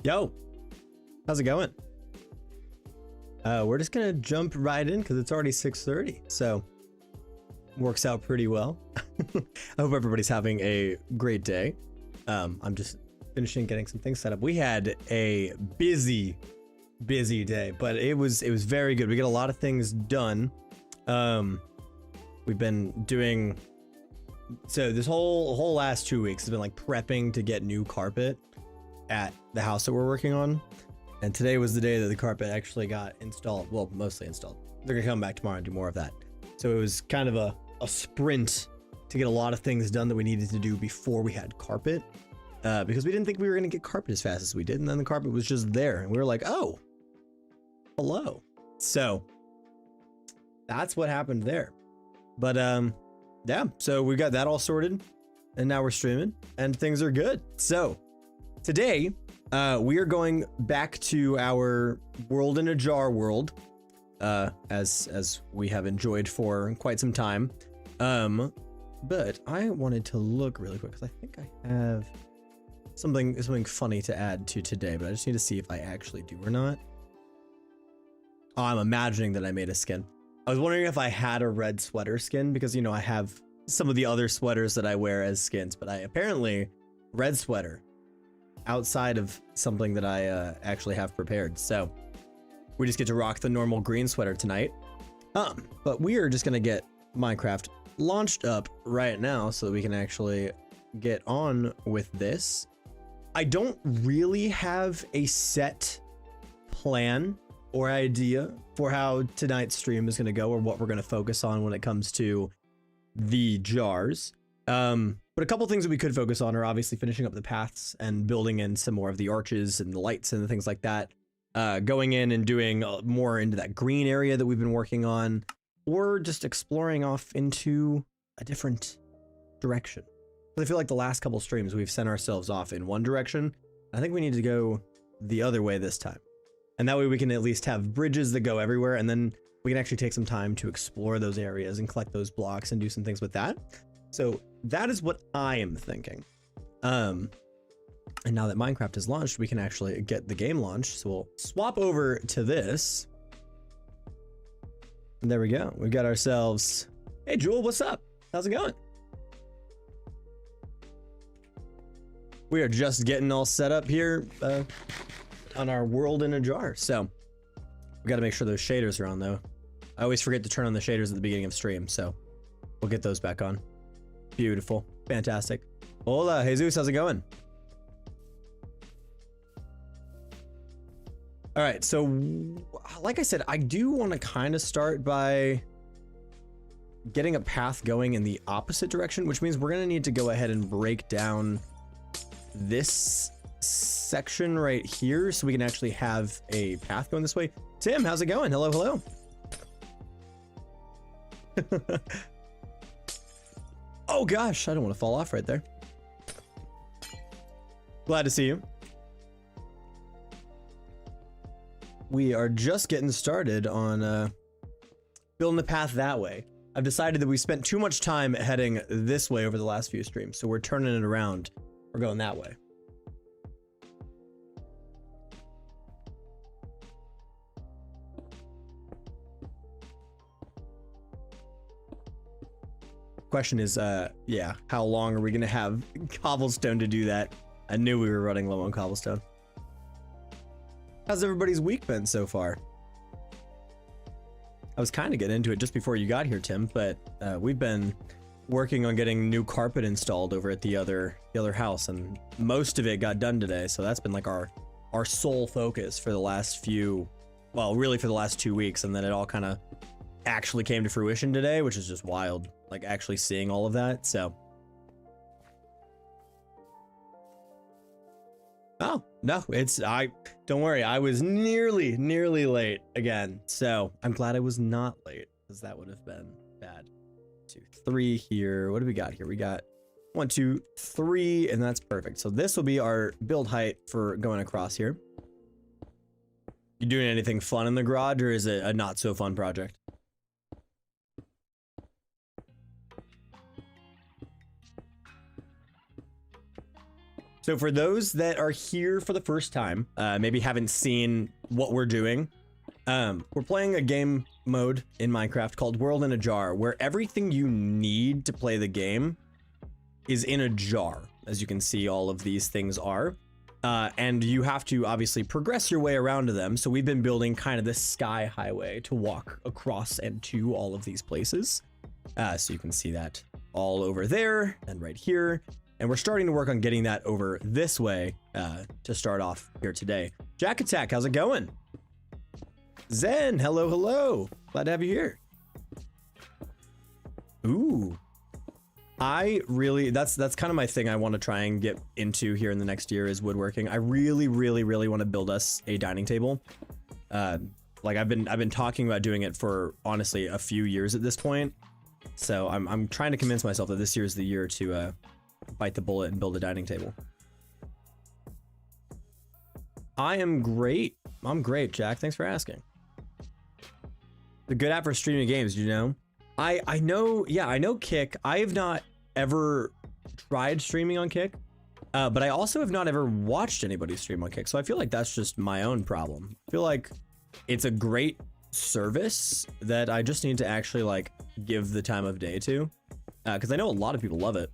Yo, how's it going? We're just gonna jump right in because it's already 6:30, so works out pretty well. I hope everybody's having a great day. I'm just finishing getting some things set up. We had a busy day, but it was very good. We got a lot of things done. We've been doing, so this whole last 2 weeks has been like prepping to get new carpet at the house that we're working on. And today was the day that the carpet actually got installed. Well, mostly installed. They're gonna come back tomorrow and do more of that. So it was kind of a sprint to get a lot of things done that we needed to do before we had carpet. Because we didn't think we were gonna get carpet as fast as we did. And then the carpet was just there and we were like, oh, hello. So that's what happened there. But yeah, so we got that all sorted and now we're streaming and things are good. So today, we are going back to our world in a jar world, as we have enjoyed for quite some time. But I wanted to look really quick because I think I have something funny to add to today, but I just need to see if I actually do or not. Oh, I'm imagining that I made a skin. I was wondering if I had a red sweater skin because, you know, I have some of the other sweaters that I wear as skins, but I apparently red sweater outside of something that I actually have prepared. So we just get to rock the normal green sweater tonight. But we are just gonna get Minecraft launched up right now so that we can actually get on with this. I don't really have a set plan or idea for how tonight's stream is gonna go or what we're gonna focus on when it comes to the jars. But a couple things that we could focus on are obviously finishing up the paths and building in some more of the arches and the lights and the things like that. Going in and doing more into that green area that we've been working on, or just exploring off into a different direction. I feel like the last couple streams we've sent ourselves off in one direction. I think we need to go the other way this time. And that way we can at least have bridges that go everywhere, and then we can actually take some time to explore those areas and collect those blocks and do some things with that. So that is what I am thinking. And now that Minecraft is launched, we can actually get the game launched. So we'll swap over to this. And there we go. We got ourselves, hey Jewel, what's up? How's it going? We are just getting all set up here on our world in a jar. So we got to make sure those shaders are on though. I always forget to turn on the shaders at the beginning of stream. So we'll get those back on. Beautiful. Fantastic. Hola, Jesus. How's it going? All right. So like I said, I do want to kind of start by getting a path going in the opposite direction, which means we're going to need to go ahead and break down this section right here so we can actually have a path going this way. Tim, how's it going? Hello, hello. Oh gosh, I don't want to fall off right there. Glad to see you. We are just getting started on building the path that way. I've decided that we spent too much time heading this way over the last few streams, so we're turning it around. We're going that way. Question is, yeah, how long are we gonna have cobblestone to do that? I knew we were running low on cobblestone. How's everybody's week been so far? I was kind of getting into it just before you got here, Tim, but we've been working on getting new carpet installed over at the other house, and most of it got done today. So that's been like our sole focus for the last few, well, really for the last 2 weeks, and then it all kind of actually came to fruition today, which is just wild, like actually seeing all of that. So oh no, don't worry, I was nearly late again, so I'm glad I was not late because that would have been bad. 2, 3 here. What do we got here? We got 1, 2, 3, and that's perfect. So this will be our build height for going across here. You doing anything fun in the garage, or is it a not so fun project? So for those that are here for the first time, maybe haven't seen what we're doing, we're playing a game mode in Minecraft called World in a Jar, where everything you need to play the game is in a jar. As you can see, all of these things are. And you have to obviously progress your way around to them. So we've been building kind of this sky highway to walk across and to all of these places. So you can see that all over there and right here. And we're starting to work on getting that over this way to start off here today. Jack Attack, how's it going? Zen, hello, hello. Glad to have you here. Ooh. That's kind of my thing I want to try and get into here in the next year is woodworking. I really want to build us a dining table. Like I've been talking about doing it for honestly a few years at this point. So I'm trying to convince myself that this year is the year to bite the bullet and build a dining table. I am great. I'm great, Jack. Thanks for asking. The good app for streaming games, you know? I know, yeah, I know Kick. I have not ever tried streaming on Kick, but I also have not ever watched anybody stream on Kick. So I feel like that's just my own problem. I feel like it's a great service that I just need to actually like give the time of day to, because I know a lot of people love it.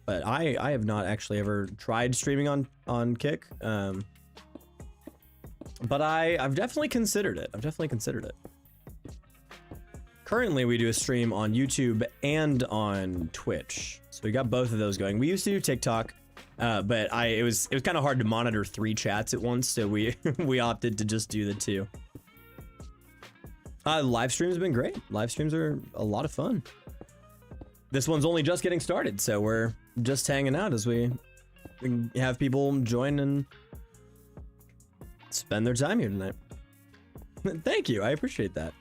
But I have not actually ever tried streaming on Kick. But I've definitely considered it. Currently, we do a stream on YouTube and on Twitch. So we got both of those going. We used to do TikTok, but it was kind of hard to monitor 3 chats at once, so we we opted to just do the 2. Live streams have been great. Live streams are a lot of fun. This one's only just getting started, so we're just hanging out as we have people join and spend their time here tonight. Thank you, I appreciate that.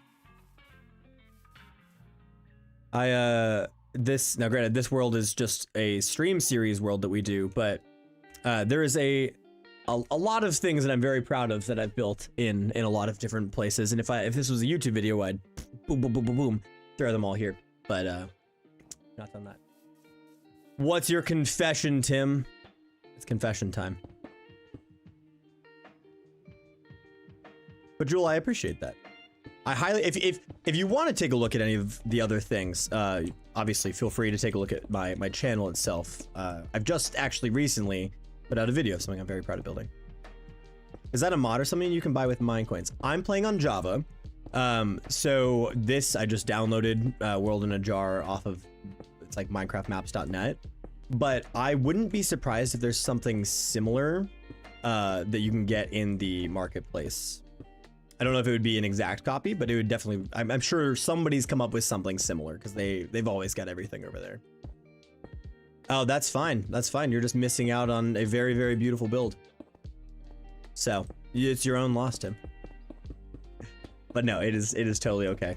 Now granted, this world is just a stream series world that we do, but there is a lot of things that I'm very proud of that I've built in a lot of different places. And if this was a YouTube video, I'd boom, throw them all here. But not done that. What's your confession, Tim? It's confession time. But Jewel, I appreciate that. I highly, if you want to take a look at any of the other things, obviously feel free to take a look at my channel itself. I've just actually recently put out a video of something I'm very proud of building. Is that a mod or something you can buy with Minecoins? I'm playing on Java. So this, I just downloaded World in a Jar off of, it's like minecraftmaps.net. But I wouldn't be surprised if there's something similar that you can get in the marketplace. I don't know if it would be an exact copy, but it would definitely, I'm sure somebody's come up with something similar because they've always got everything over there. Oh, that's fine. That's fine. You're just missing out on a very, very beautiful build. So it's your own loss, Tim. But no, it is totally okay.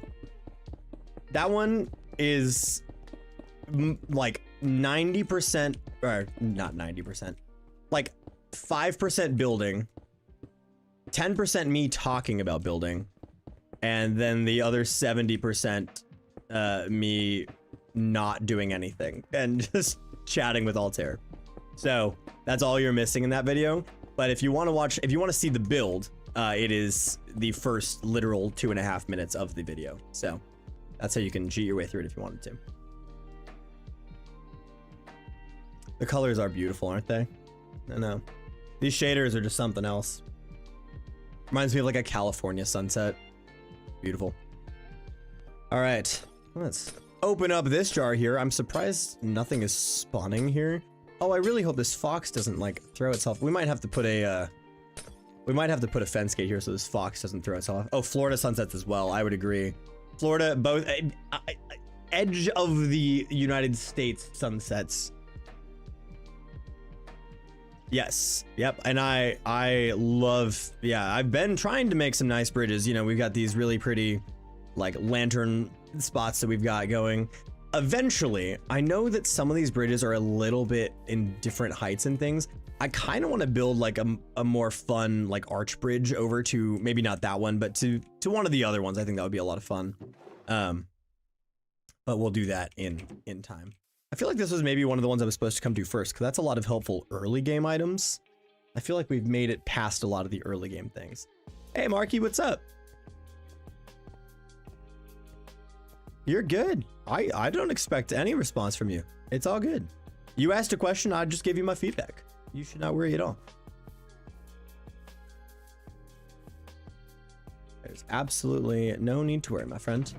That one is like 90%, or not 90%, like 5% building, 10% me talking about building, and then the other 70% me not doing anything and just chatting with Altair. So that's all you're missing in that video. But if you want to watch, if you want to see the build, it is the first literal 2.5 minutes of the video. So that's how you can cheat your way through it if you wanted to. The colors are beautiful, aren't they? I know. These shaders are just something else. Reminds me of like a California sunset. Beautiful. All right, let's open up this jar here. I'm surprised nothing is spawning here. Oh, I really hope this fox doesn't like throw itself. We might have to put a fence gate here so this fox doesn't throw itself off. Oh, Florida sunsets as well. I would agree. Florida, both edge of the United States sunsets. Yes. Yep. And I love, yeah, I've been trying to make some nice bridges. You know, we've got these really pretty like lantern spots that we've got going. Eventually, I know that some of these bridges are a little bit in different heights and things. I kind of want to build like a more fun like arch bridge over to, maybe not that one, but to one of the other ones. I think that would be a lot of fun. But we'll do that in time. I feel like this was maybe one of the ones I was supposed to come to first, because that's a lot of helpful early game items. I feel like we've made it past a lot of the early game things. Hey, Marky, what's up? You're good. I don't expect any response from you. It's all good. You asked a question, I just gave you my feedback. You should not worry at all. There's absolutely no need to worry, my friend.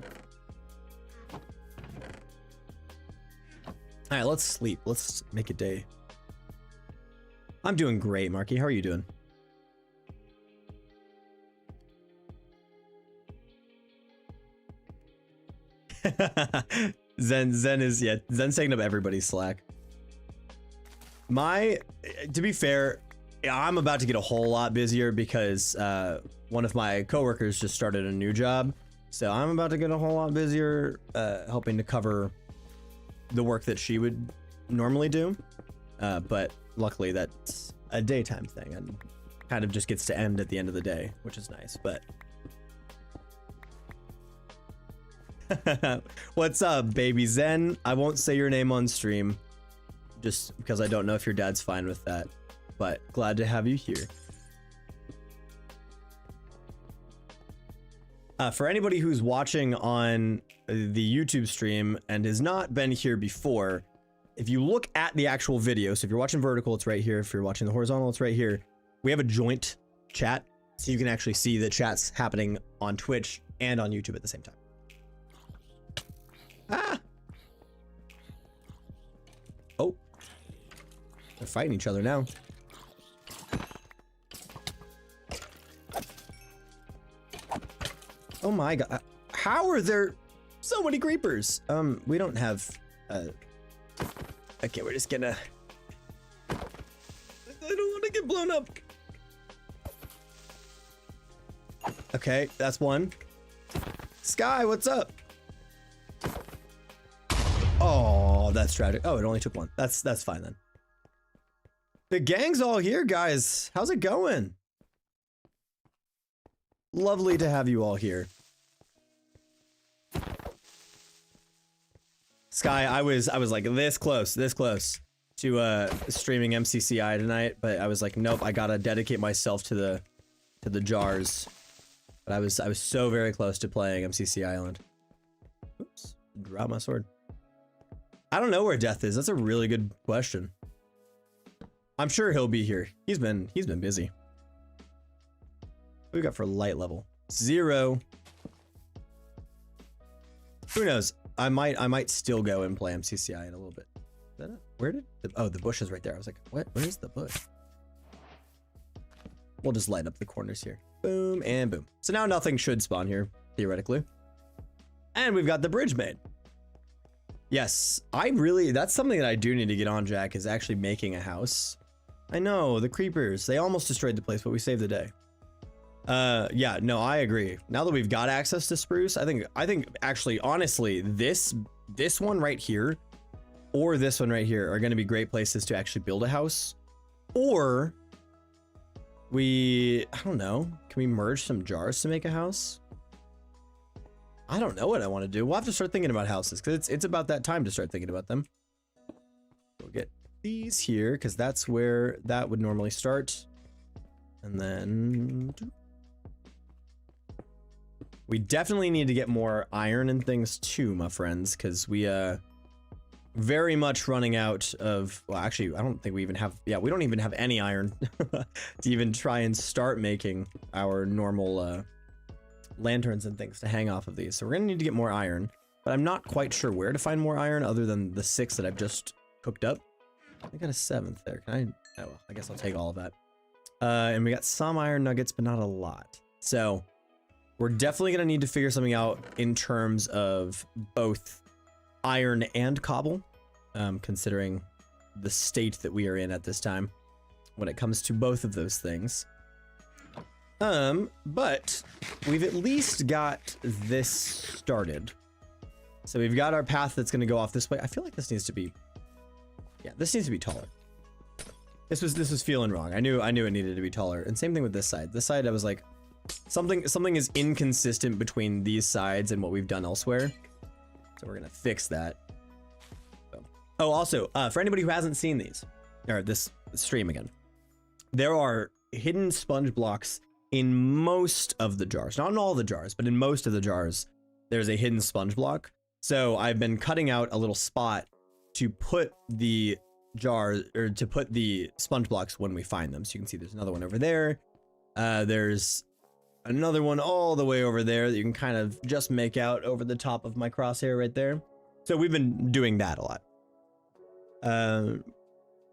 All right, let's sleep. Let's make a day. I'm doing great, Marky. How are you doing? Zen's taking up everybody's slack. To be fair, I'm about to get a whole lot busier because one of my coworkers just started a new job. So I'm about to get a whole lot busier helping to cover the work that she would normally do. But luckily that's a daytime thing and kind of just gets to end at the end of the day, which is nice. But what's up, baby Zen? I won't say your name on stream just because I don't know if your dad's fine with that, but glad to have you here. For anybody who's watching on the YouTube stream and has not been here before, if you look at the actual video, so if you're watching vertical, it's right here. If you're watching the horizontal, it's right here. We have a joint chat, so you can actually see the chats happening on Twitch and on YouTube at the same time. Ah! Oh. They're fighting each other now. Oh my god. How are there so many creepers? We don't have okay, we're just gonna I don't want to get blown up. Okay, that's one. Sky, what's up? Oh, that's tragic. Oh, it only took one. That's fine then. The gang's all here, guys. How's it going? Lovely to have you all here. Sky, I was like this close to streaming MCCI tonight, but I was like, nope, I gotta dedicate myself to the jars. But I was so very close to playing MCC Island. Oops, dropped my sword. I don't know where Death is. That's a really good question. I'm sure he'll be here. He's been busy. What do we got for light level? 0. Who knows? I might still go and play MCCI in a little bit. Is that it? Where did oh, the bush is right there. I was like, what? Where is the bush? We'll just light up the corners here. Boom and boom. So now nothing should spawn here, theoretically. And we've got the bridge made. Yes, that's something that I do need to get on, Jack, is actually making a house. I know, the creepers, they almost destroyed the place, but we saved the day. Yeah, no, I agree. Now that we've got access to spruce, I think actually, honestly, this one right here or this one right here are going to be great places to actually build a house. Or I don't know, can we merge some jars to make a house? I don't know what I want to do. We'll have to start thinking about houses because it's about that time to start thinking about them. We'll get these here because that's where that would normally start. And then we definitely need to get more iron and things too, my friends, because we very much running out of, well, actually, I don't think we even have, yeah, we don't even have any iron to even try and start making our normal lanterns and things to hang off of these. So we're gonna need to get more iron, but I'm not quite sure where to find more iron other than the 6 that I've just cooked up. I got a 7th there. Can I? Oh, well, I guess I'll take all of that. And we got some iron nuggets, but not a lot. So we're definitely gonna need to figure something out in terms of both iron and cobble, considering the state that we are in at this time when it comes to both of those things. But we've at least got this started. So we've got our path that's going to go off this way. I feel like this needs to be, yeah, this needs to be taller. This was feeling wrong. I knew it needed to be taller. And same thing with this side. This side, I was like, something is inconsistent between these sides and what we've done elsewhere. So we're going to fix that. So Oh, also, for anybody who hasn't seen these, or this stream again, there are hidden sponge blocks in most of the jars. Not in all the jars, but in most of the jars, there's a hidden sponge block. So I've been cutting out a little spot to put the jar, or to put the sponge blocks when we find them. So you can see there's another one over there. There's another one all the way over there that you can kind of just make out over the top of my crosshair right there. So we've been doing that a lot.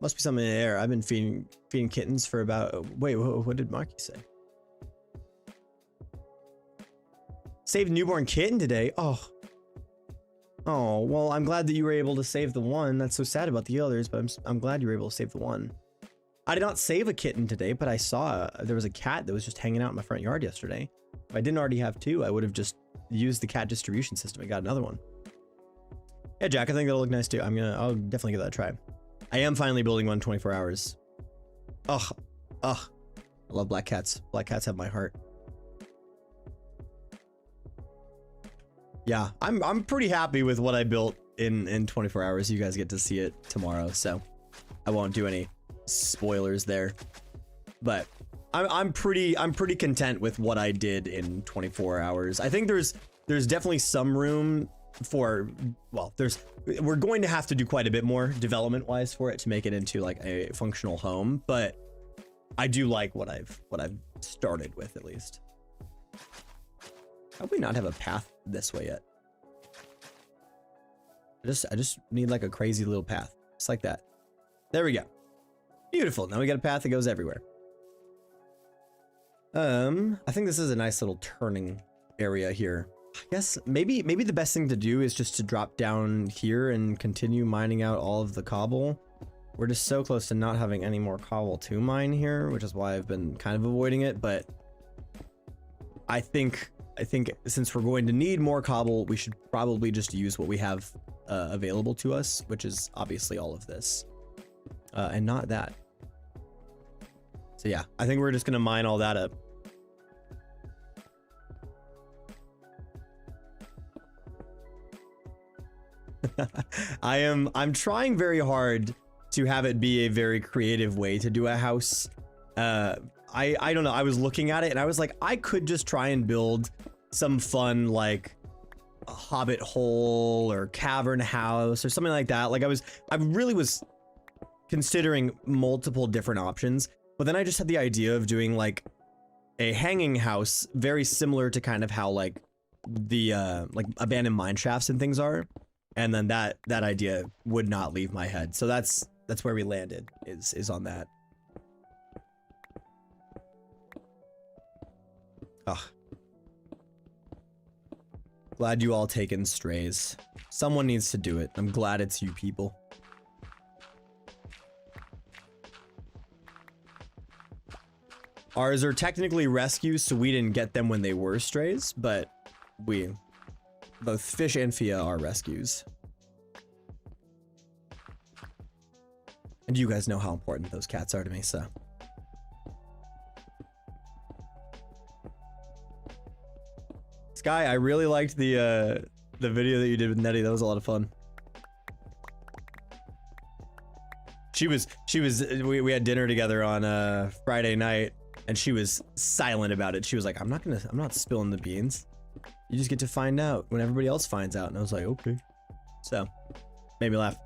Must be something in the air. I've been feeding kittens for about, wait, what did Marky say? Saved newborn kitten today. Oh, well, I'm glad that you were able to save the one. That's so sad about the others, but I'm glad you were able to save the one. I did not save a kitten today, but I saw there was a cat that was just hanging out in my front yard yesterday. If I didn't already have two, I would have just used the cat distribution system and got another one. Yeah, Jack, I think that'll look nice too. I'll definitely give that a try. I am finally building one 24 hours. Ugh. I love black cats. Black cats have my heart. Yeah, I'm pretty happy with what I built in 24 hours. You guys get to see it tomorrow, so I won't do any spoilers there. But I'm pretty content with what I did in 24 hours. I think there's definitely some room for, well, we're going to have to do quite a bit more development wise for it to make it into like a functional home, but I do like what I've started with, at least. How do we not have a path this way yet? I just need like a crazy little path, just like that. There we go. Beautiful. Now we got a path that goes everywhere. I think this is a nice little turning area here. I guess maybe the best thing to do is just to drop down here and continue mining out all of the cobble. We're just so close to not having any more cobble to mine here, which is why I've been kind of avoiding it. But I think since we're going to need more cobble, we should probably just use what we have available to us, which is obviously all of this, and not that. So yeah, I think we're just gonna mine all that up. I'm trying very hard to have it be a very creative way to do a house. I don't know, I was looking at it and I was like, I could just try and build some fun like a hobbit hole or cavern house or something like that. Like I really was considering multiple different options, but then I just had the idea of doing like a hanging house very similar to kind of how like the like abandoned mine shafts and things are. And then that idea would not leave my head. So that's where we landed, is on that. Ugh. Glad you all taken strays. Someone needs to do it. I'm glad it's you people. Ours are technically rescues, so we didn't get them when they were strays, but both Fish and Fia are rescues. And you guys know how important those cats are to me, so. Sky, I really liked the video that you did with Nettie. That was a lot of fun. We had dinner together on Friday night, and she was silent about it. She was like, I'm not spilling the beans. You just get to find out when everybody else finds out. And I was like, okay. So, made me laugh.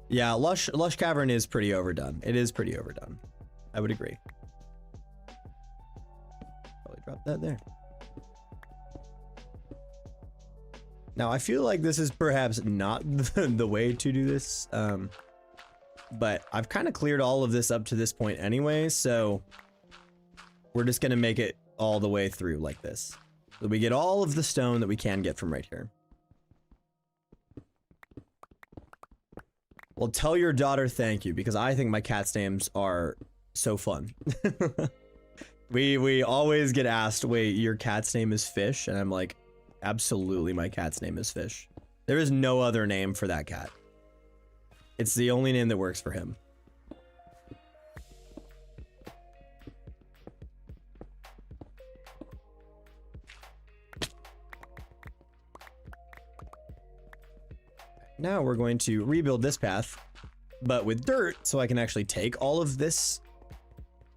Yeah, Lush Cavern is pretty overdone. It is pretty overdone. I would agree. Probably drop that there. Now, I feel like this is perhaps not the way to do this, but I've kind of cleared all of this up to this point anyway, so we're just going to make it all the way through like this. So we get all of the stone that we can get from right here. Well, tell your daughter thank you, because I think my cat's names are so fun. We always get asked, wait, your cat's name is Fish? And I'm like, absolutely, my cat's name is Fish. There is no other name for that cat. It's the only name that works for him. Now we're going to rebuild this path, but with dirt, so I can actually take all of this.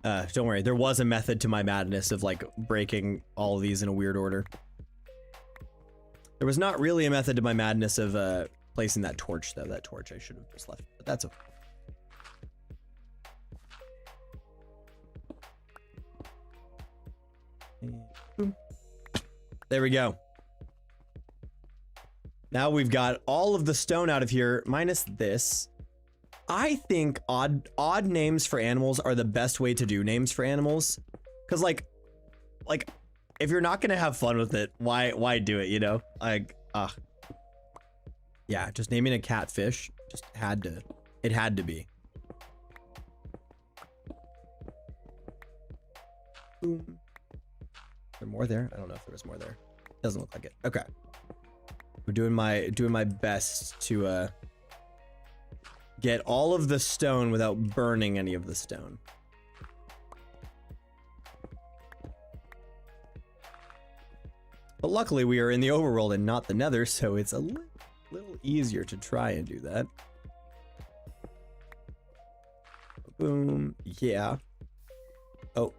Don't worry, there was a method to my madness of like breaking all of these in a weird order. There was not really a method to my madness of placing that torch, though. That torch I should have just left, but that's okay. Boom. There we go. Now we've got all of the stone out of here, minus this. I think odd names for animals are the best way to do names for animals. Cause like if you're not gonna have fun with it, why do it, you know? Like, yeah, just naming a catfish just it had to be. Boom. Is there more there? I don't know if there was more there. Doesn't look like it. Okay. We're doing my best to get all of the stone without burning any of the stone. But luckily we are in the overworld and not the nether, so it's a little easier to try and do that. Boom. Yeah. Oh.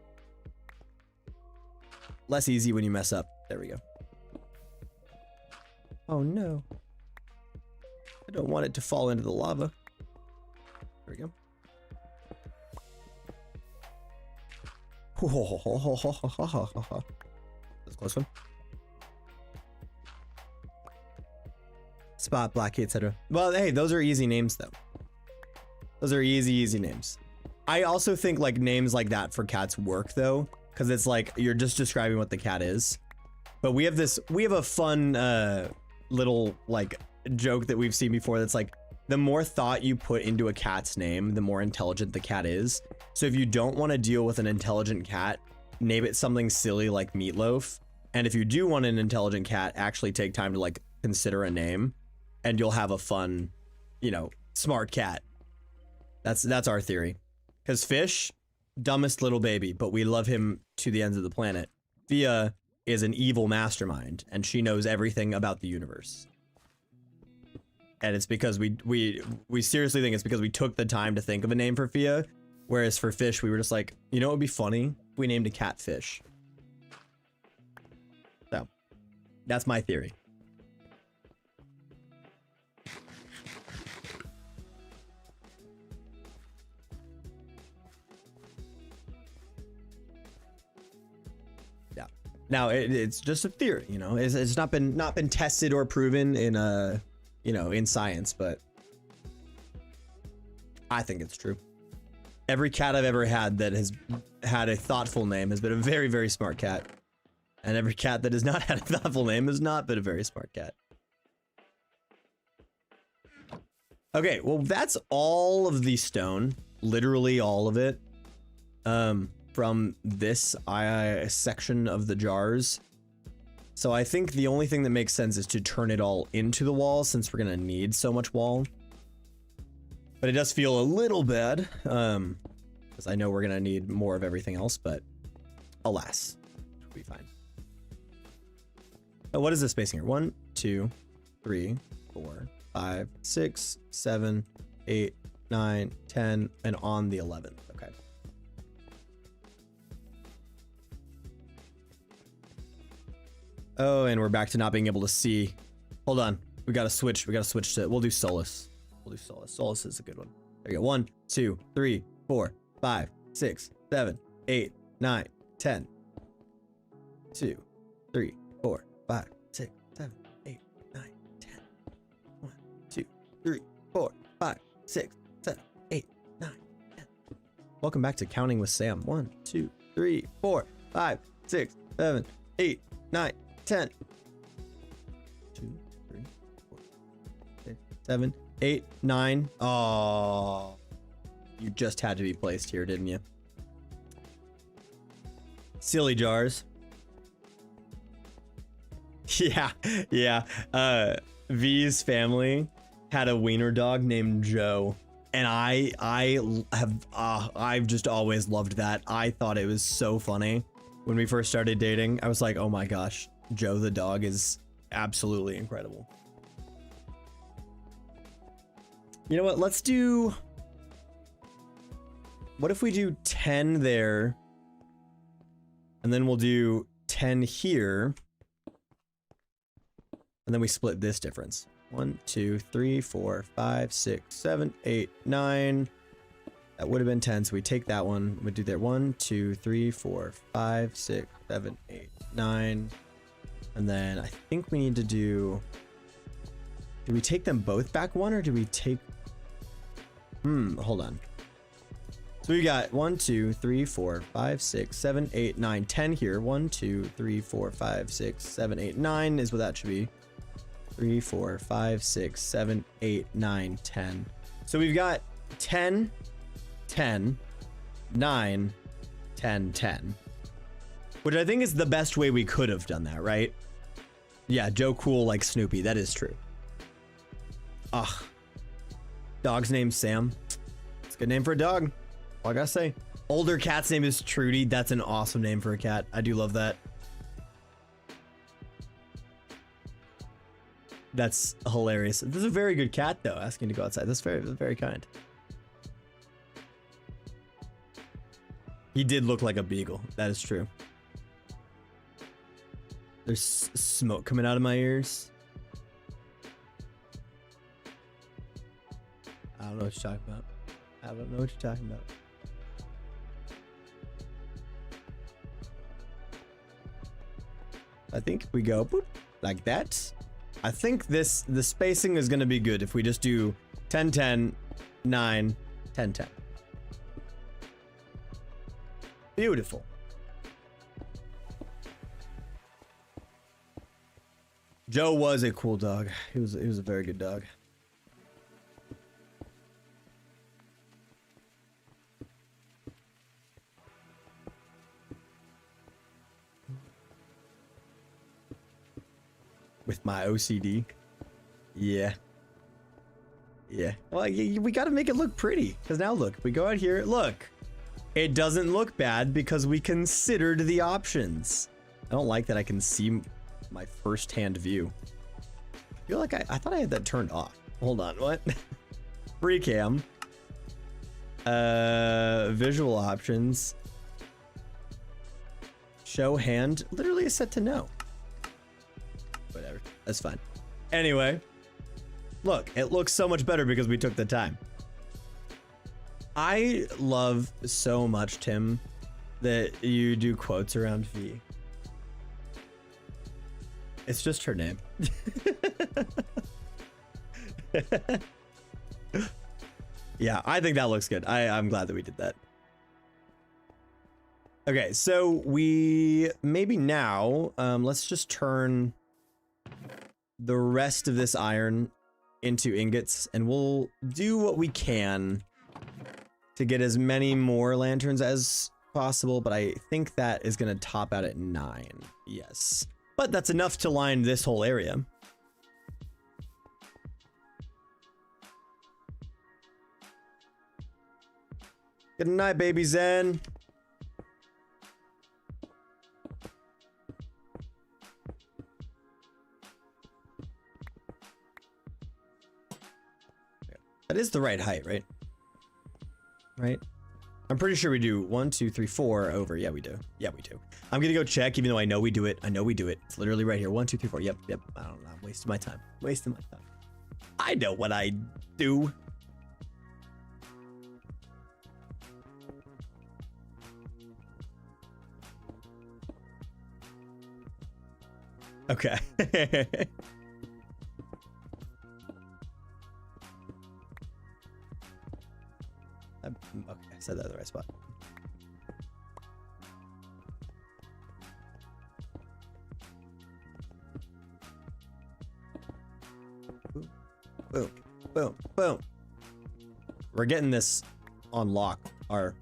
Less easy when you mess up. There we go. Oh no. I don't want it to fall into the lava. There we go. That's a close one. Spot, Blackie, etc. Well, hey, those are easy names though. Those are easy names. I also think like names like that for cats work though, because it's like you're just describing what the cat is. But we have a fun little like joke that we've seen before that's like, the more thought you put into a cat's name, the more intelligent the cat is. So if you don't want to deal with an intelligent cat, name it something silly like Meatloaf. And if you do want an intelligent cat, actually take time to like consider a name, and you'll have a fun, you know, smart cat. That's our theory. Because Fish, dumbest little baby, but we love him to the ends of the planet. Fia is an evil mastermind, and she knows everything about the universe. And it's because we seriously think it's because we took the time to think of a name for Fia, whereas for Fish we were just like, you know what would be funny if we named a cat Fish. So that's my theory. Yeah. Now it's just a theory, you know. It's not been tested or proven in you know, in science, but I think it's true. Every cat I've ever had that has had a thoughtful name has been a very, very smart cat. And every cat that has not had a thoughtful name has not been a very smart cat. Okay, well, that's all of the stone, literally all of it, from this section of the jars. So I think the only thing that makes sense is to turn it all into the wall, since we're gonna need so much wall. But it does feel a little bad, because I know we're gonna need more of everything else, but alas, we'll be fine. Oh, what is the spacing here? 1, 2, 3, 4, 5, 6, 7, 8, 9, 10, and on the 11th. Okay. Oh, and we're back to not being able to see. Hold on. We gotta switch. We gotta switch to, we'll do Solus. We'll do Solus. Solus is a good one. There you go. 1, 2, 3, 4, 5, 6, 7, 8, 9, 10. 2, 3, 4, 5, 6, 7, 8, 9, 10. 1, 2, 3, 4, 5, 6, 7, 8, 9, 10. Welcome back to Counting with Sam. 1, 2, 3, 4, 5, 6, 7, 8, 9, 10. 2, 3, 4, 6, 7, 8, 9. Oh, you just had to be placed here, didn't you? Silly jars. Yeah. V's family had a wiener dog named Joe, and I've just always loved that. I thought it was so funny when we first started dating. I was like, oh my gosh, Joe the dog is absolutely incredible. You know what? Let's do... What if we do 10 there? And then we'll do 10 here. And then we split this difference. 1, 2, 3, 4, 5, 6, 7, 8, 9. That would have been 10, so we take that one. We do there 1, 2, 3, 4, 5, 6, 7, 8, 9. And then I think we need to do... Do we take them both back one, or do we take... hold on. So we got 1, 2, 3, 4, 5, 6, 7, 8, 9, 10 here. 1, 2, 3, 4, 5, 6, 7, 8, 9 is what that should be. 3, 4, 5, 6, 7, 8, 9, 10. So we've got 10, 10, 9, 10, 10. Which I think is the best way we could have done that, right? Yeah, Joe Cool like Snoopy. That is true. Ugh. Dog's name's Sam. It's a good name for a dog. All I gotta say. Older cat's name is Trudy. That's an awesome name for a cat. I do love that. That's hilarious. This is a very good cat, though, asking to go outside. That's very, very kind. He did look like a beagle. That is true. There's smoke coming out of my ears. I don't know what you're talking about. I don't know what you're talking about. I think if we go boop, like that, I think the spacing is going to be good if we just do 10, 10, 9, 10, 10. Beautiful. Joe was a cool dog. He was a very good dog. With my OCD. Yeah. Yeah. Well, we got to make it look pretty. Because now look, we go out here. Look. It doesn't look bad because we considered the options. I don't like that I can see my first-hand view. I feel like I thought I had that turned off. Hold on, what? Free cam. Visual options. Show hand. Literally is set to no. Whatever. That's fine. Anyway. Look, it looks so much better because we took the time. I love so much, Tim, that you do quotes around V. It's just her name. Yeah, I think that looks good. I'm glad that we did that. Okay, so we maybe now, let's just turn the rest of this iron into ingots, and we'll do what we can to get as many more lanterns as possible, but I think that is going to top out at 9. Yes. But that's enough to line this whole area. Good night, baby Zen. That is the right height, right? Right? I'm pretty sure we do 1, 2, 3, 4 over. Yeah, we do. Yeah, we do. I'm gonna go check, even though I know we do it. I know we do it. It's literally right here. 1, 2, 3, 4. Yep, yep. I don't know. I'm wasting my time. Wasting my time. I know what I do. Okay. Okay, I said that in the right spot. Boom, boom, boom, boom. We're getting this on lock. Our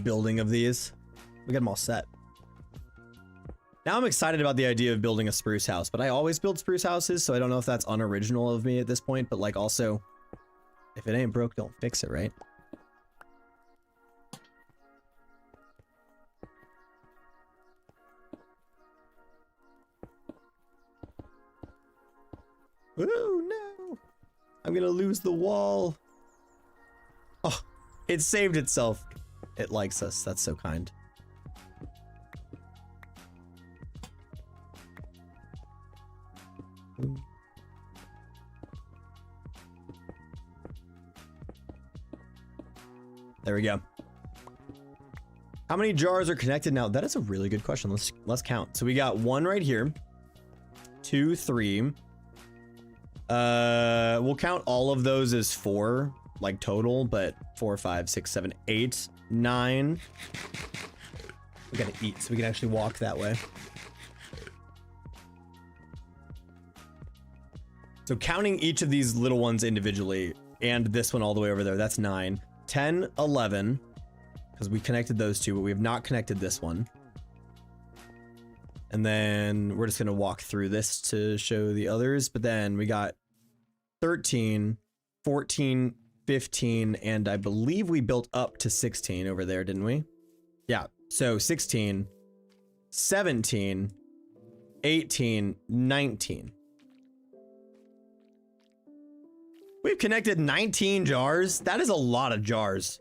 building of these. We got them all set. Now I'm excited about the idea of building a spruce house, but I always build spruce houses, so I don't know if that's unoriginal of me at this point, but like also, if it ain't broke, don't fix it, right? Ooh, no. I'm gonna lose the wall. Oh, it saved itself. It likes us. That's so kind. There we go. How many jars are connected now? That is a really good question. Let's count. So we got 1 right here. 2, 3. We'll count all of those as 4, like total, but 4, 5, 6, 7, 8, 9. We gotta eat so we can actually walk that way. So counting each of these little ones individually and this one all the way over there, that's 9, 10, 11, because we connected those two, but we have not connected this one. And then we're just gonna walk through this to show the others, but then we got 13, 14, 15, and I believe we built up to 16 over there, didn't we? Yeah, so 16, 17, 18, 19. We've connected 19 jars. That is a lot of jars.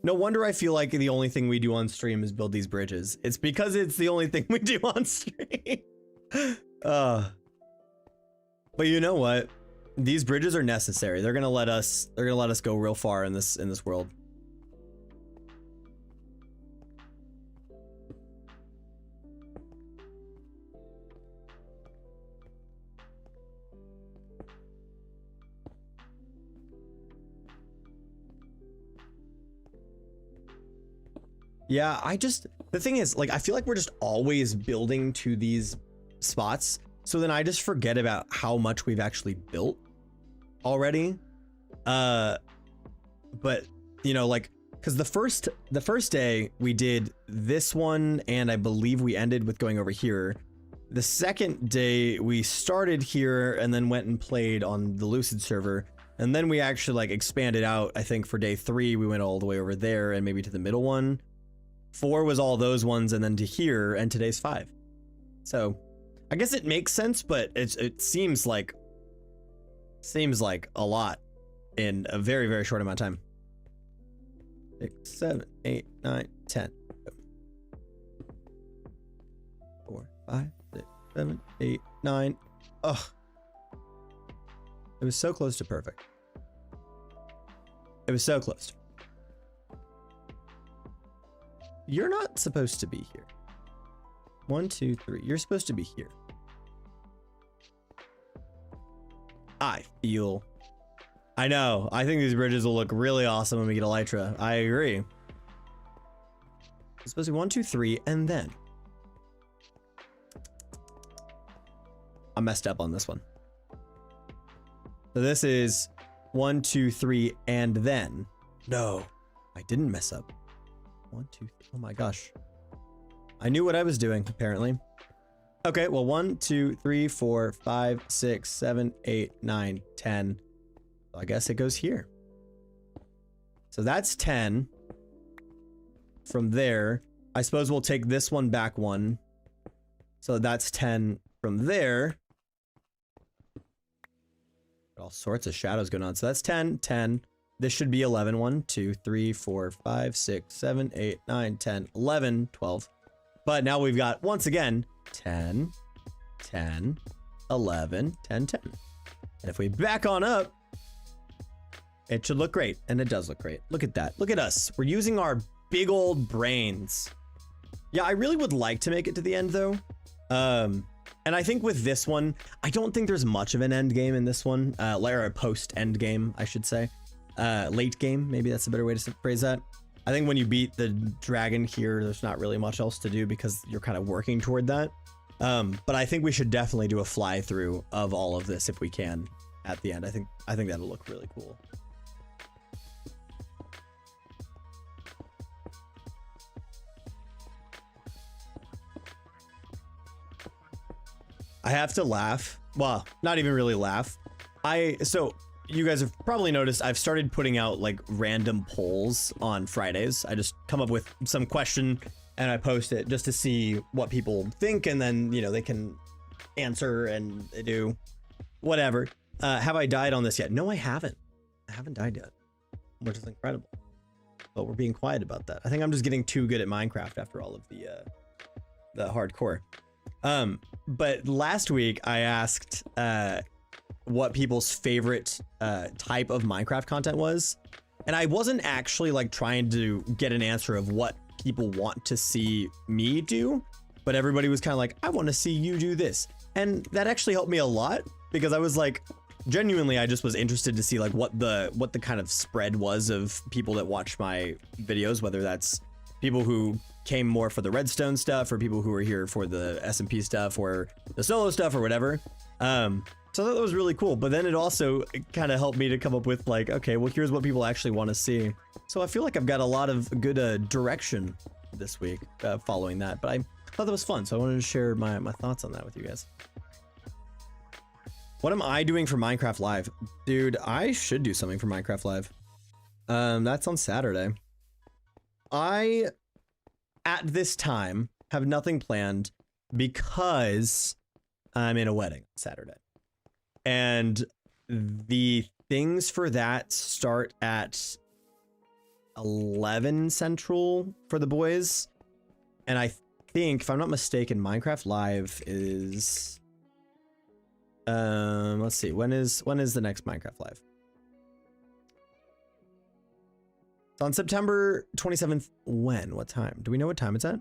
No wonder I feel like the only thing we do on stream is build these bridges. It's because it's the only thing we do on stream. But you know what? These bridges are necessary. They're gonna let us go real far in this world. Yeah, the thing is, like, I feel like we're just always building to these spots. So then I just forget about how much we've actually built already. But you know, like, because the first day we did this one, and I believe we ended with going over here. The second day we started here and then went and played on the Lucid server. And then we actually like expanded out. I think for day 3, we went all the way over there and maybe to the middle one. 4 was all those ones, and then to here, and today's 5. So I guess it makes sense, but it seems like a lot in a very, very short amount of time. 6, 7, 8, 9, 10. 4, 5, 6, 7, 8, 9. Ugh. It was so close to perfect. It was so close. You're not supposed to be here. 1, 2, 3. You're supposed to be here. I know. I think these bridges will look really awesome when we get Elytra. I agree. It's supposed to be 1, 2, 3, and then. I messed up on this one. So this is 1, 2, 3, and then. No, I didn't mess up. 1, 2, 3. Oh my gosh. I knew what I was doing, apparently. Okay, well, 1, 2, 3, 4, 5, 6, 7, 8, 9, 10. So I guess it goes here. So that's 10. From there, I suppose we'll take this one back 1. So that's 10 from there. All sorts of shadows going on. So that's 10, 10. This should be 11. 1, 2, 3, 4, 5, 6, 7, 8, 9, 10, 11, 12. But now we've got, once again, 10, 10, 11, 10, 10. And if we back on up, it should look great. And it does look great. Look at that. Look at us. We're using our big old brains. Yeah, I really would like to make it to the end, though. And I think with this one, I don't think there's much of an end game in this one. Or a post-end game, I should say. Late game, maybe that's a better way to phrase that. I think when you beat the dragon here, there's not really much else to do because you're kind of working toward that. But I think we should definitely do a fly through of all of this if we can at the end. I think that'll look really cool. I have to laugh. Well, not even really laugh. So you guys have probably noticed I've started putting out like random polls on Fridays. I just come up with some question and I post it just to see what people think, and then, you know, they can answer and do whatever. Have I died on this yet? No, I haven't. I haven't died yet, which is incredible. But we're being quiet about that. I think I'm just getting too good at Minecraft after all of the hardcore. But last week I asked what people's favorite type of Minecraft content was, and I wasn't actually like trying to get an answer of what people want to see me do, but everybody was kind of like, I want to see you do this, and that actually helped me a lot because I was like, genuinely, I just was interested to see like what the kind of spread was of people that watch my videos, whether that's people who came more for the redstone stuff or people who are here for the SMP stuff or the solo stuff or whatever. So that was really cool. But then it also kind of helped me to come up with like, okay, well, here's what people actually want to see. So I feel like I've got a lot of good direction this week following that, but I thought that was fun. So I wanted to share my thoughts on that with you guys. What am I doing for Minecraft Live? Dude, I should do something for Minecraft Live. That's on Saturday. I, at this time, have nothing planned because I'm in a wedding Saturday. And the things for that start at 11 Central for the boys. And I think, if I'm not mistaken, Minecraft Live is... let's see, when is the next Minecraft Live? It's on September 27th. When? What time? Do we know what time it's at?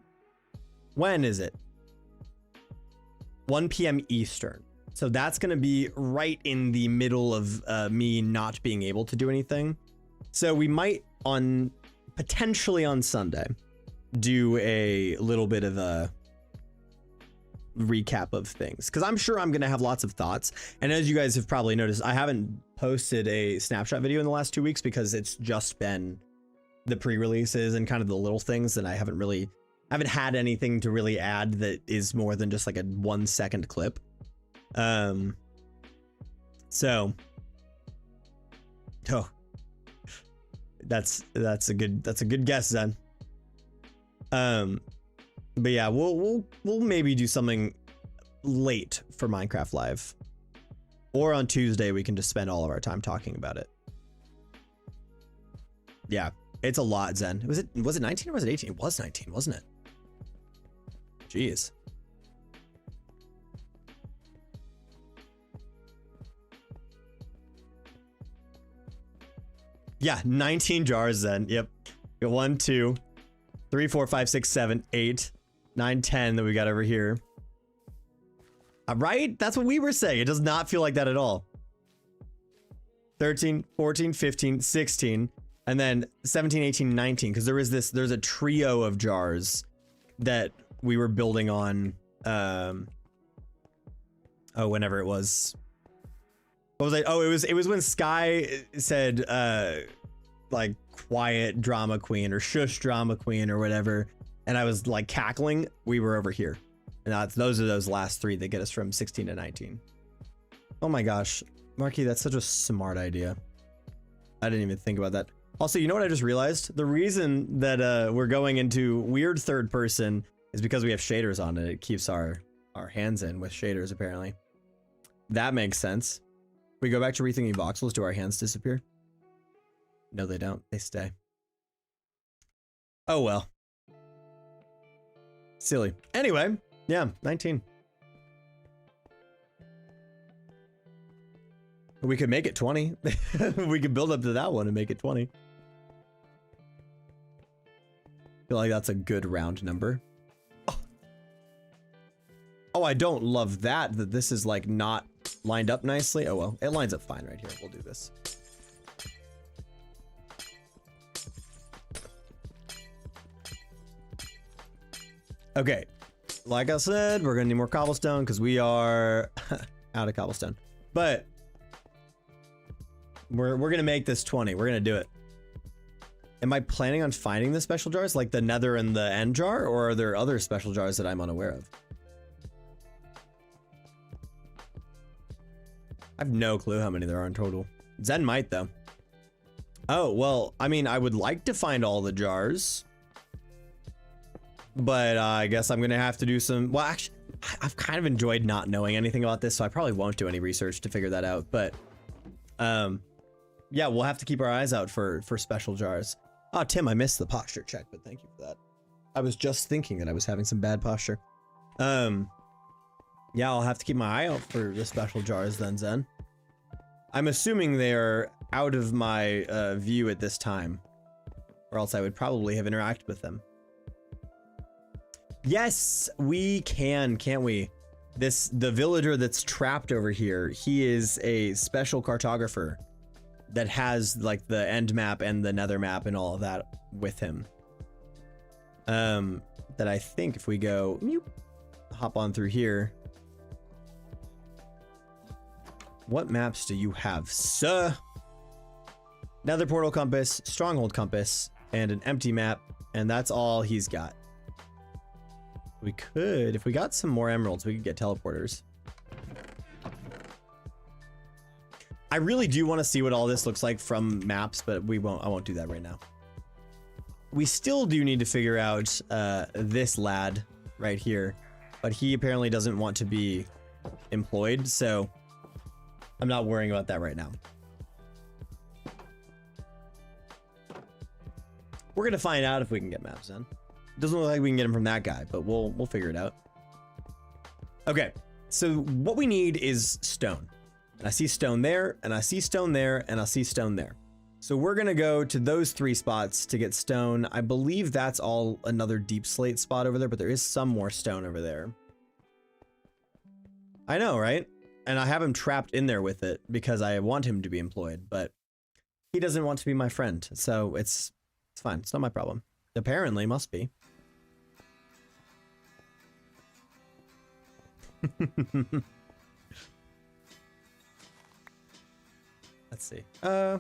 When is it? 1 p.m. Eastern. So that's going to be right in the middle of me not being able to do anything. So we might potentially on Sunday do a little bit of a recap of things, because I'm sure I'm gonna have lots of thoughts. And as you guys have probably noticed, I haven't posted a snapshot video in the last 2 weeks because it's just been the pre-releases and kind of the little things that I haven't had anything to really add that is more than just like a 1 second clip. So that's a good guess then. But yeah, we'll maybe do something late for Minecraft Live, or on Tuesday we can just spend all of our time talking about it. Yeah, it's a lot, Zen. Was it 19 or was it 18? It was 19, wasn't it? Jeez. Yeah, 19 jars then. Yep. Got 1, 2, 3, 4, 5, 6, 7, 8, 9, 10 that we got over here. Right? That's what we were saying. It does not feel like that at all. 13, 14, 15, 16, and then 17, 18, 19. Because there's a trio of jars that we were building on. Whenever it was. What was I? Oh, it was when Sky said like quiet drama queen or shush drama queen or whatever, and I was like cackling. We were over here, and those are those last 3 that get us from 16 to 19. Oh my gosh, Marky, that's such a smart idea. I didn't even think about that. Also, you know what I just realized? The reason that we're going into weird third person is because we have shaders on it. It keeps our hands in with shaders, apparently. That makes sense. We go back to rethinking voxels. Do our hands disappear? No, they don't. They stay. Oh, well. Silly. Anyway, yeah, 19. We could make it 20. We could build up to that one and make it 20. Feel like that's a good round number. Oh, I don't love that this is like not lined up nicely. Oh well, it lines up fine right here. We'll do this. Okay, like I said, we're gonna need more cobblestone because we are out of cobblestone. But we're gonna make this 20. We're gonna do it. Am I planning on finding the special jars, like the nether and the end jar, or are there other special jars that I'm unaware of? I have no clue how many there are in total. Zen might, though. Oh, well, I mean, I would like to find all the jars. But I guess I'm going to have to do some... Well, actually, I've kind of enjoyed not knowing anything about this, so I probably won't do any research to figure that out. But Yeah, we'll have to keep our eyes out for special jars. Oh, Tim, I missed the posture check, but thank you for that. I was just thinking that I was having some bad posture. Yeah, I'll have to keep my eye out for the special jars then, Zen. I'm assuming they are out of my view at this time, or else I would probably have interacted with them. Yes, we can, can't we? The villager that's trapped over here, he is a special cartographer that has like the end map and the nether map and all of that with him. That I think if we go hop on through here. What maps do you have, sir? Nether portal compass, stronghold compass, and an empty map, and that's all he's got. We could, if we got some more emeralds, we could get teleporters. I really do want to see what all this looks like from maps, but I won't do that right now. We still do need to figure out this lad right here, but he apparently doesn't want to be employed, so I'm not worrying about that right now. We're gonna find out if we can get maps in. Doesn't look like we can get them from that guy, but we'll figure it out. Okay, so what we need is stone. And I see stone there, and I see stone there, and I see stone there. So we're gonna go to those 3 spots to get stone. I believe that's all another deep slate spot over there, but there is some more stone over there. I know, right? And I have him trapped in there with it because I want him to be employed, but he doesn't want to be my friend, so it's fine. It's not my problem. Apparently, must be. Let's see. I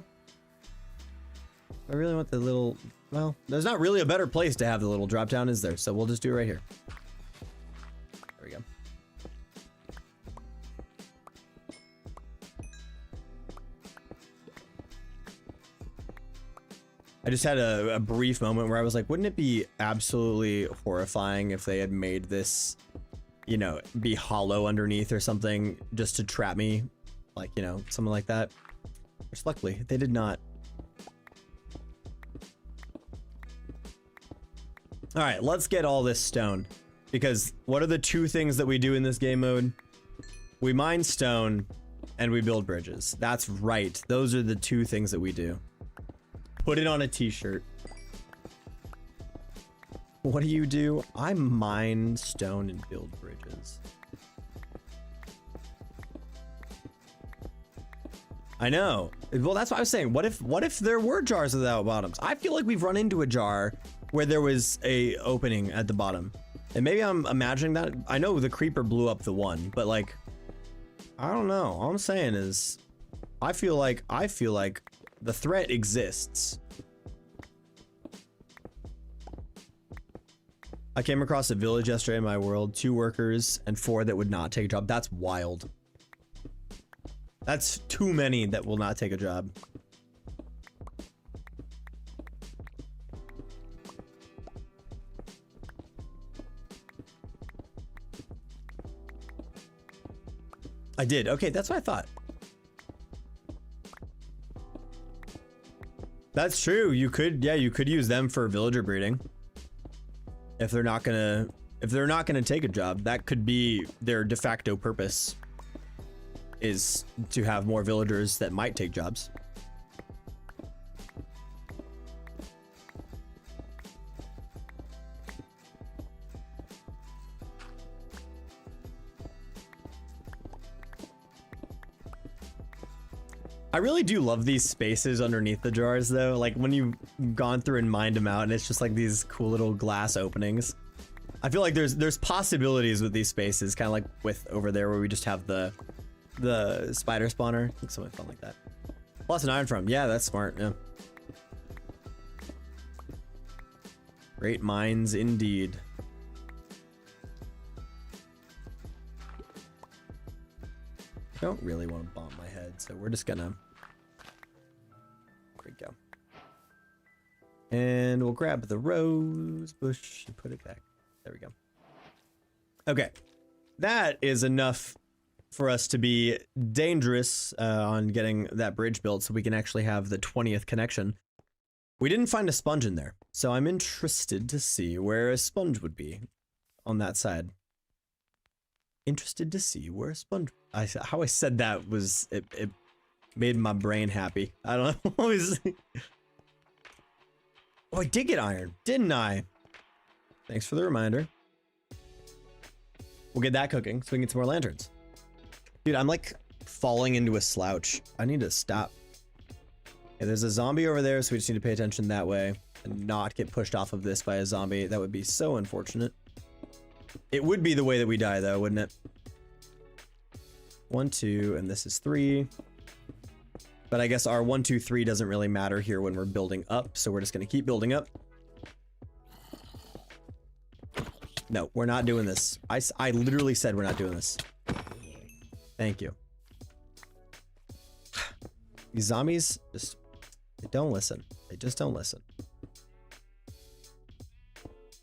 really want the little, well, there's not really a better place to have the little drop down, is there? So we'll just do it right here. There we go. I just had a brief moment where I was like, wouldn't it be absolutely horrifying if they had made this, you know, be hollow underneath or something just to trap me? Like, you know, something like that. Which luckily, they did not. All right, let's get all this stone. Because what are the 2 things that we do in this game mode? We mine stone and we build bridges. That's right. Those are the 2 things that we do. Put it on a t-shirt. What do you do? I mine stone and build bridges. I know. Well, that's what I was saying. What if there were jars without bottoms? I feel like we've run into a jar where there was a opening at the bottom. And maybe I'm imagining that. I know the creeper blew up the one, but like, I don't know. All I'm saying is I feel like the threat exists. I came across a village yesterday in my world, 2 workers and 4 that would not take a job. That's wild. That's too many that will not take a job. I did. Okay, that's what I thought. That's true. You could, yeah, you could use them for villager breeding. If they're not gonna take a job, that could be their de facto purpose, is to have more villagers that might take jobs. I really do love these spaces underneath the jars though. Like when you've gone through and mined them out and it's just like these cool little glass openings. I feel like there's possibilities with these spaces, kind of like with over there where we just have the spider spawner. I think something fun like that. Plus an iron from. Yeah, that's smart. Yeah. Great minds indeed. I don't really want to bomb my head, so we're just gonna. There we go. And we'll grab the rose bush and put it back. There we go. Okay, that is enough for us to be dangerous on getting that bridge built so we can actually have the 20th connection. We didn't find a sponge in there, so I'm interested to see where a sponge would be on that side. Interested to see where a sponge... how I said that was... It made my brain happy. I don't know. Oh, I did get iron, didn't I? Thanks for the reminder. We'll get that cooking so we can get some more lanterns. Dude, I'm like falling into a slouch. I need to stop. Okay, there's a zombie over there, so we just need to pay attention that way and not get pushed off of this by a zombie. That would be so unfortunate. It would be the way that we die, though, wouldn't it? 1, 2, and this is 3. But I guess our 1, 2, 3 doesn't really matter here when we're building up, so we're just going to keep building up. No, we're not doing this. I literally said we're not doing this. Thank you. These zombies just... they don't listen. They just don't listen.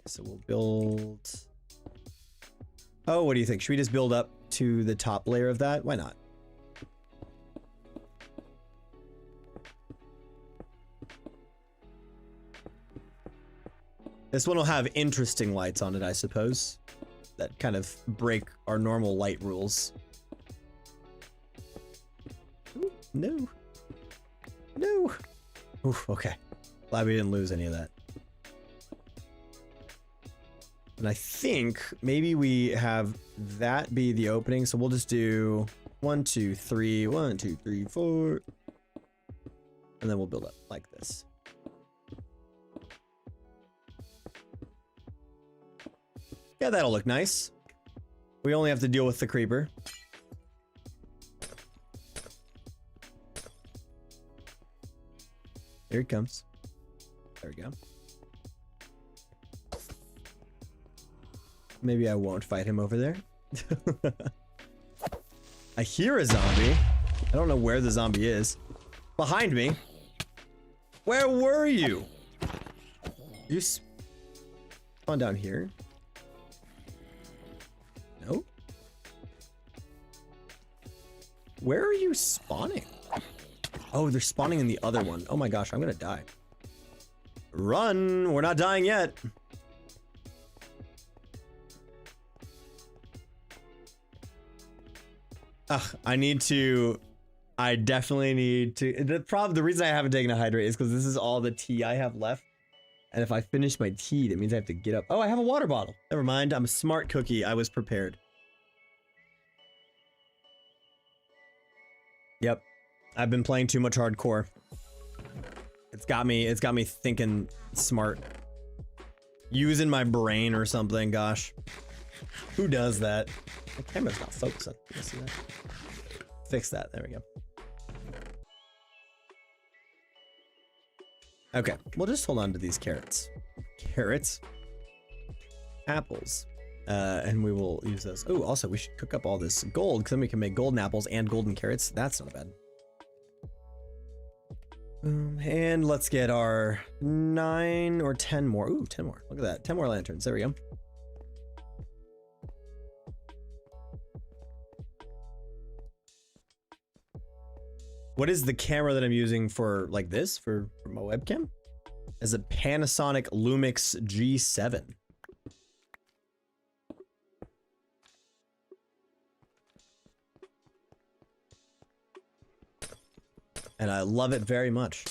So we'll build... oh, what do you think? Should we just build up to the top layer of that? Why not? This one will have interesting lights on it, I suppose. That kind of break our normal light rules. Ooh, no. No. Oof, okay. Glad we didn't lose any of that. And I think maybe we have that be the opening. So we'll just do 1, 2, 3, 1, 2, 3, 4. And then we'll build up like this. Yeah, that'll look nice. We only have to deal with the creeper. Here he comes. There we go. Maybe I won't fight him over there. I hear a zombie. I don't know where the zombie is. Behind me. Where were you? You spawn down here? No. Where are you spawning? Oh, they're spawning in the other one. Oh my gosh, I'm gonna die. Run! We're not dying yet. Ugh, I definitely need to. The reason I haven't taken a hydrate is because this is all the tea I have left. And if I finish my tea, that means I have to get up. Oh, I have a water bottle. Never mind, I'm a smart cookie. I was prepared. Yep. I've been playing too much hardcore. It's got me thinking smart. Using my brain or something, gosh. Who does that? The camera's not focusing. You see that? Fix that. There we go. Okay, we'll just hold on to these carrots. Carrots. Apples. And we will use those. Oh, also, we should cook up all this gold, because then we can make golden apples and golden carrots. That's not bad. And let's get our 9 or 10 more. Ooh, 10 more. Look at that. 10 more lanterns. There we go. What is the camera that I'm using for like this for my webcam? Is a Panasonic Lumix G7. And I love it very much.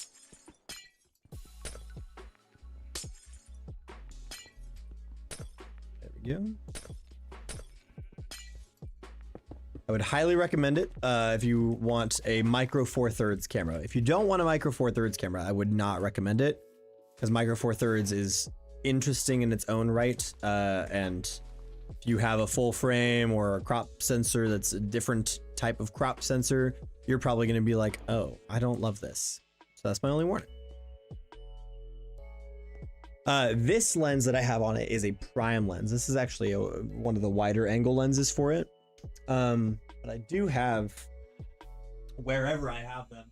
There we go. I would highly recommend it if you want a micro 4/3 camera. If you don't want a micro 4/3 camera, I would not recommend it, because micro 4/3 is interesting in its own right. And if you have a full frame or a crop sensor that's a different type of crop sensor, you're probably going to be like, oh, I don't love this. So that's my only warning. This lens that I have on it is a prime lens. This is actually one of the wider angle lenses for it. But I do have, wherever I have them,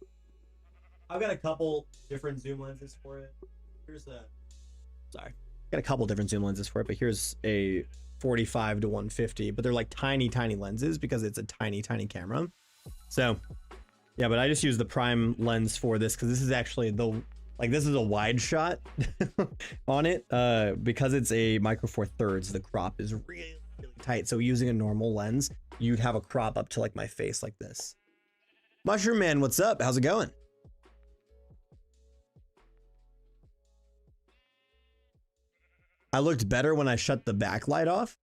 I've got a couple different zoom lenses for it. Here's got a couple different zoom lenses for it, but here's a 45 to 150, but they're like tiny lenses because it's a tiny camera. So yeah, but I just use the prime lens for this because this is actually this is a wide shot on it, because it's a micro four thirds. The crop is really tight, so using a normal lens, you'd have a crop up to like my face like this. Mushroom Man, what's up? How's it going? I looked better when I shut the backlight off.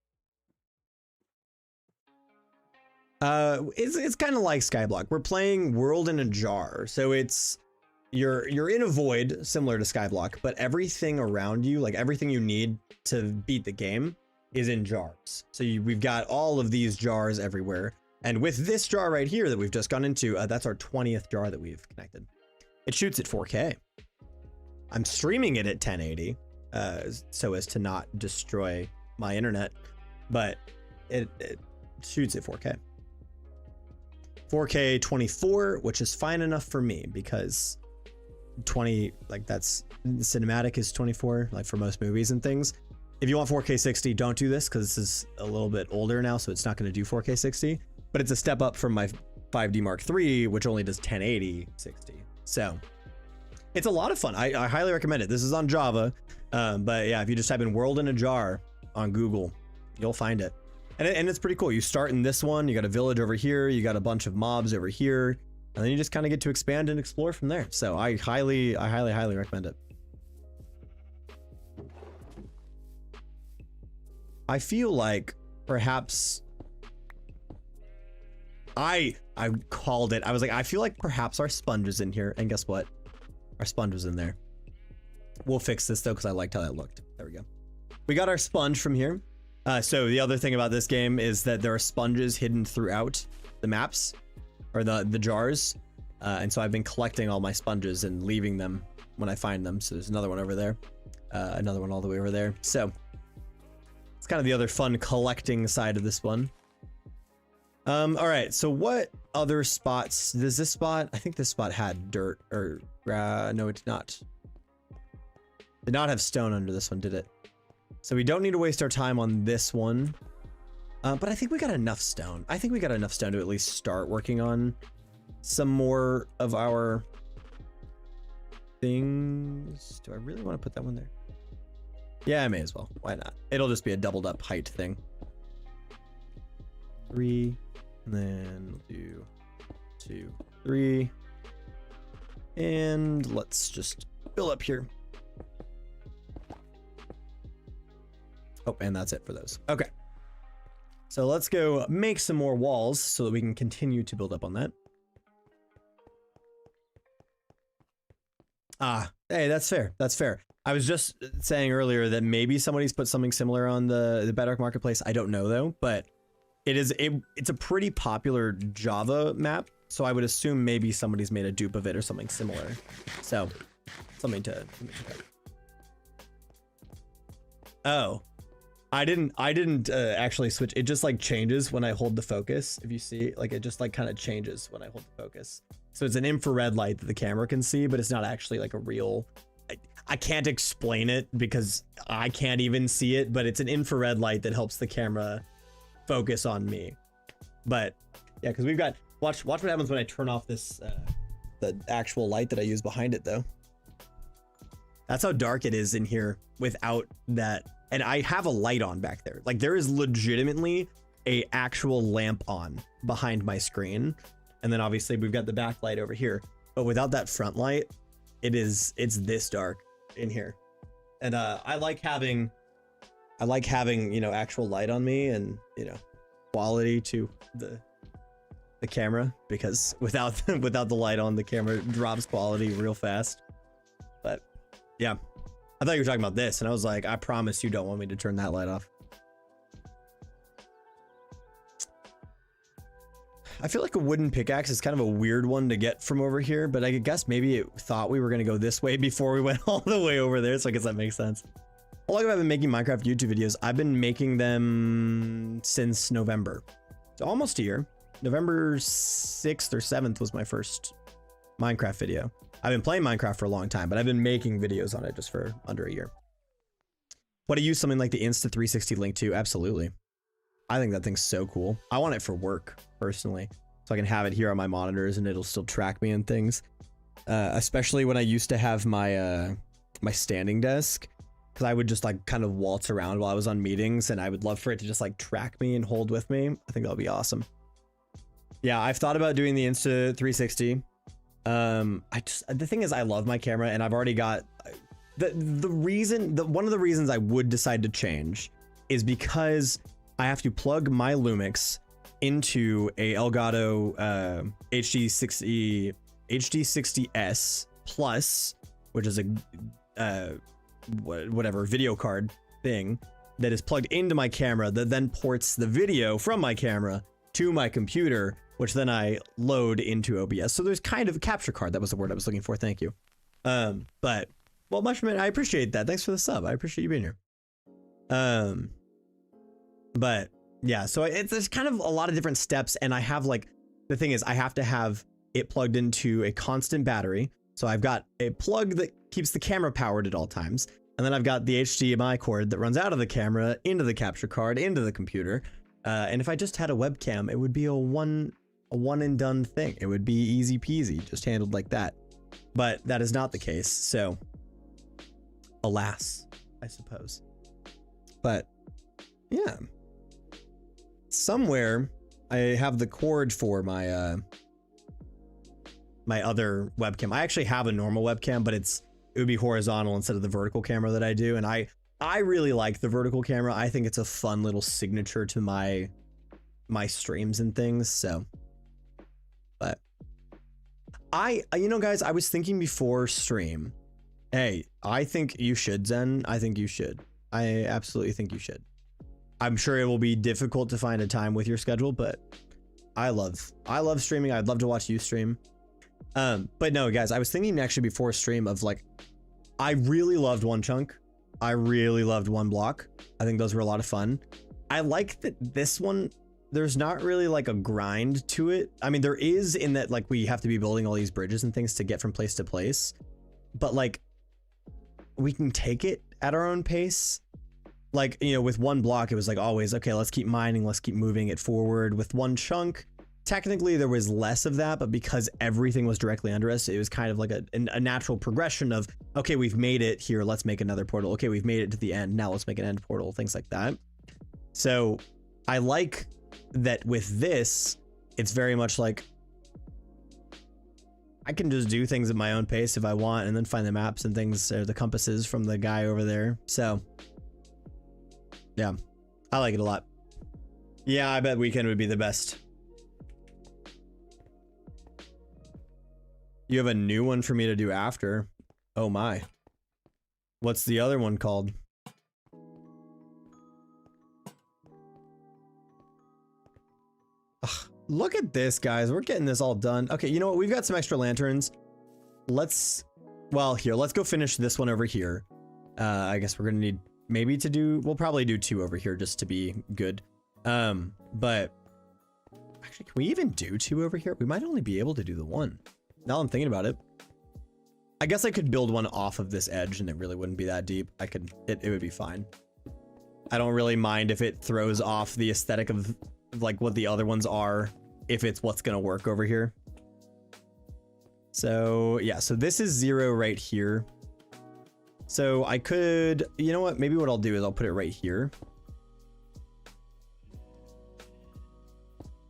It's kind of like Skyblock. We're playing World in a Jar, so it's you're in a void similar to Skyblock, but everything around you, like everything you need to beat the game, is in jars. So we've got all of these jars everywhere, and with this jar right here that we've just gone into, that's our 20th jar that we've connected. It shoots at 4K. I'm streaming it at 1080. So as to not destroy my internet, but it shoots at 4K. 4K 24, which is fine enough for me because 20, like that's cinematic is 24, like for most movies and things. If you want 4K 60, don't do this because this is a little bit older now, so it's not going to do 4K 60, but it's a step up from my 5D Mark III, which only does 1080 60. So it's a lot of fun. I highly recommend it. This is on Java. But yeah, if you just type in World in a Jar on Google, you'll find it. And it's pretty cool. You start in this one, you got a village over here, you got a bunch of mobs over here, and then you just kind of get to expand and explore from there. So I highly recommend it. I feel like perhaps I called it. I was like, I feel like perhaps our sponge is in here, and guess what? Our sponge was in there. We'll fix this though because I liked how that looked. There we go. We got our sponge from here. So the other thing about this game is that there are sponges hidden throughout the maps or the jars. And so I've been collecting all my sponges and leaving them when I find them. So there's another one over there, another one all the way over there. So it's kind of the other fun collecting side of this one. All right. So what other spots does this spot? I think this spot had dirt or no, it did not. Did not have stone under this one, did it? So we don't need to waste our time on this one. But I think we got enough stone. I think we got enough stone to at least start working on some more of our things. Do I really want to put that one there? Yeah, I may as well. Why not? It'll just be a doubled up height thing. 3, and then we'll do 2, 3. And let's just fill up here. Oh, and that's it for those. Okay. So let's go make some more walls so that we can continue to build up on that. Ah, hey, that's fair. That's fair. I was just saying earlier that maybe somebody's put something similar on the Bedrock Marketplace. I don't know though, but it's a pretty popular Java map. So I would assume maybe somebody's made a dupe of it or something similar. So something to check out. Oh. I didn't actually switch. It just like changes when I hold the focus. If you see, like it just like kind of changes when I hold the focus. So it's an infrared light that the camera can see, but it's not actually like a real, I can't explain it because I can't even see it, but it's an infrared light that helps the camera focus on me. But yeah, because we've got, watch what happens when I turn off this, the actual light that I use behind it though. That's how dark it is in here without that. And I have a light on back there. Like there is legitimately a actual lamp on behind my screen. And then obviously we've got the backlight over here, but without that front light, it's this dark in here. And I like having, you know, actual light on me and, you know, quality to the camera, because without the light on, the camera drops quality real fast. But yeah. I thought you were talking about this, and I was like, I promise you don't want me to turn that light off. I feel like a wooden pickaxe is kind of a weird one to get from over here, but I guess maybe it thought we were going to go this way before we went all the way over there, so I guess that makes sense. How long have I been making Minecraft YouTube videos? I've been making them since November. So almost a year. November 6th or 7th was my first Minecraft video. I've been playing Minecraft for a long time, but I've been making videos on it just for under a year. Would I use something like the Insta360 Link too? Absolutely. I think that thing's so cool. I want it for work personally, so I can have it here on my monitors and it'll still track me and things. Especially when I used to have my my standing desk, because I would just like kind of waltz around while I was on meetings, and I would love for it to just like track me and hold with me. I think that'll be awesome. Yeah, I've thought about doing the Insta360. The thing is, I love my camera, and I've already got one of the reasons I would decide to change is because I have to plug my Lumix into a Elgato HD60S Plus, which is a whatever video card thing that is plugged into my camera that then ports the video from my camera to my computer, which then I load into OBS. So there's kind of a capture card. That was the word I was looking for. Thank you. But well, Mushman, I appreciate that. Thanks for the sub. I appreciate you being here. But yeah, so there's kind of a lot of different steps, and I have like, the thing is I have to have it plugged into a constant battery. So I've got a plug that keeps the camera powered at all times. And then I've got the HDMI cord that runs out of the camera into the capture card, into the computer. And if I just had a webcam, it would be a one and done thing. It would be easy peasy, just handled like that. But that is not the case. So alas, I suppose. But yeah, somewhere I have the cord for my my other webcam. I actually have a normal webcam, but it would be horizontal instead of the vertical camera that I do. And I really like the vertical camera. I think it's a fun little signature to my streams and things. So, but you know, guys, I was thinking before stream, hey, I think you should, Zen. I think you should. I absolutely think you should. I'm sure it will be difficult to find a time with your schedule, but I love streaming. I'd love to watch you stream. But no, guys, I was thinking actually before stream of like, I really loved One Chunk. I really loved One Block. I think those were a lot of fun. I like that this one, there's not really like a grind to it. I mean, there is, in that like we have to be building all these bridges and things to get from place to place, but like we can take it at our own pace. Like, you know, with One Block, it was like always, okay, let's keep mining, let's keep moving it forward. With One Chunk, technically there was less of that, but because everything was directly under us, it was kind of like a natural progression of, okay, we've made it here, let's make another portal. Okay, we've made it to the end, now let's make an end portal, things like that. So I like that with this, it's very much like I can just do things at my own pace if I want, and then find the maps and things, or the compasses from the guy over there. So yeah, I like it a lot. Yeah, I bet weekend would be the best. You have a new one for me to do after. Oh my. What's the other one called? Ugh, look at this, guys. We're getting this all done. Okay, you know what? We've got some extra lanterns. Well, here, let's go finish this one over here. I guess we're gonna need maybe to do, we'll probably do 2 over here just to be good. But actually, can we even do 2 over here? We might only be able to do the 1. Now I'm thinking about it. I guess I could build one off of this edge and it really wouldn't be that deep. It would be fine. I don't really mind if it throws off the aesthetic of like what the other ones are, if it's what's gonna work over here. So yeah, so this is 0 right here. So I could, you know what, maybe what I'll do is I'll put it right here.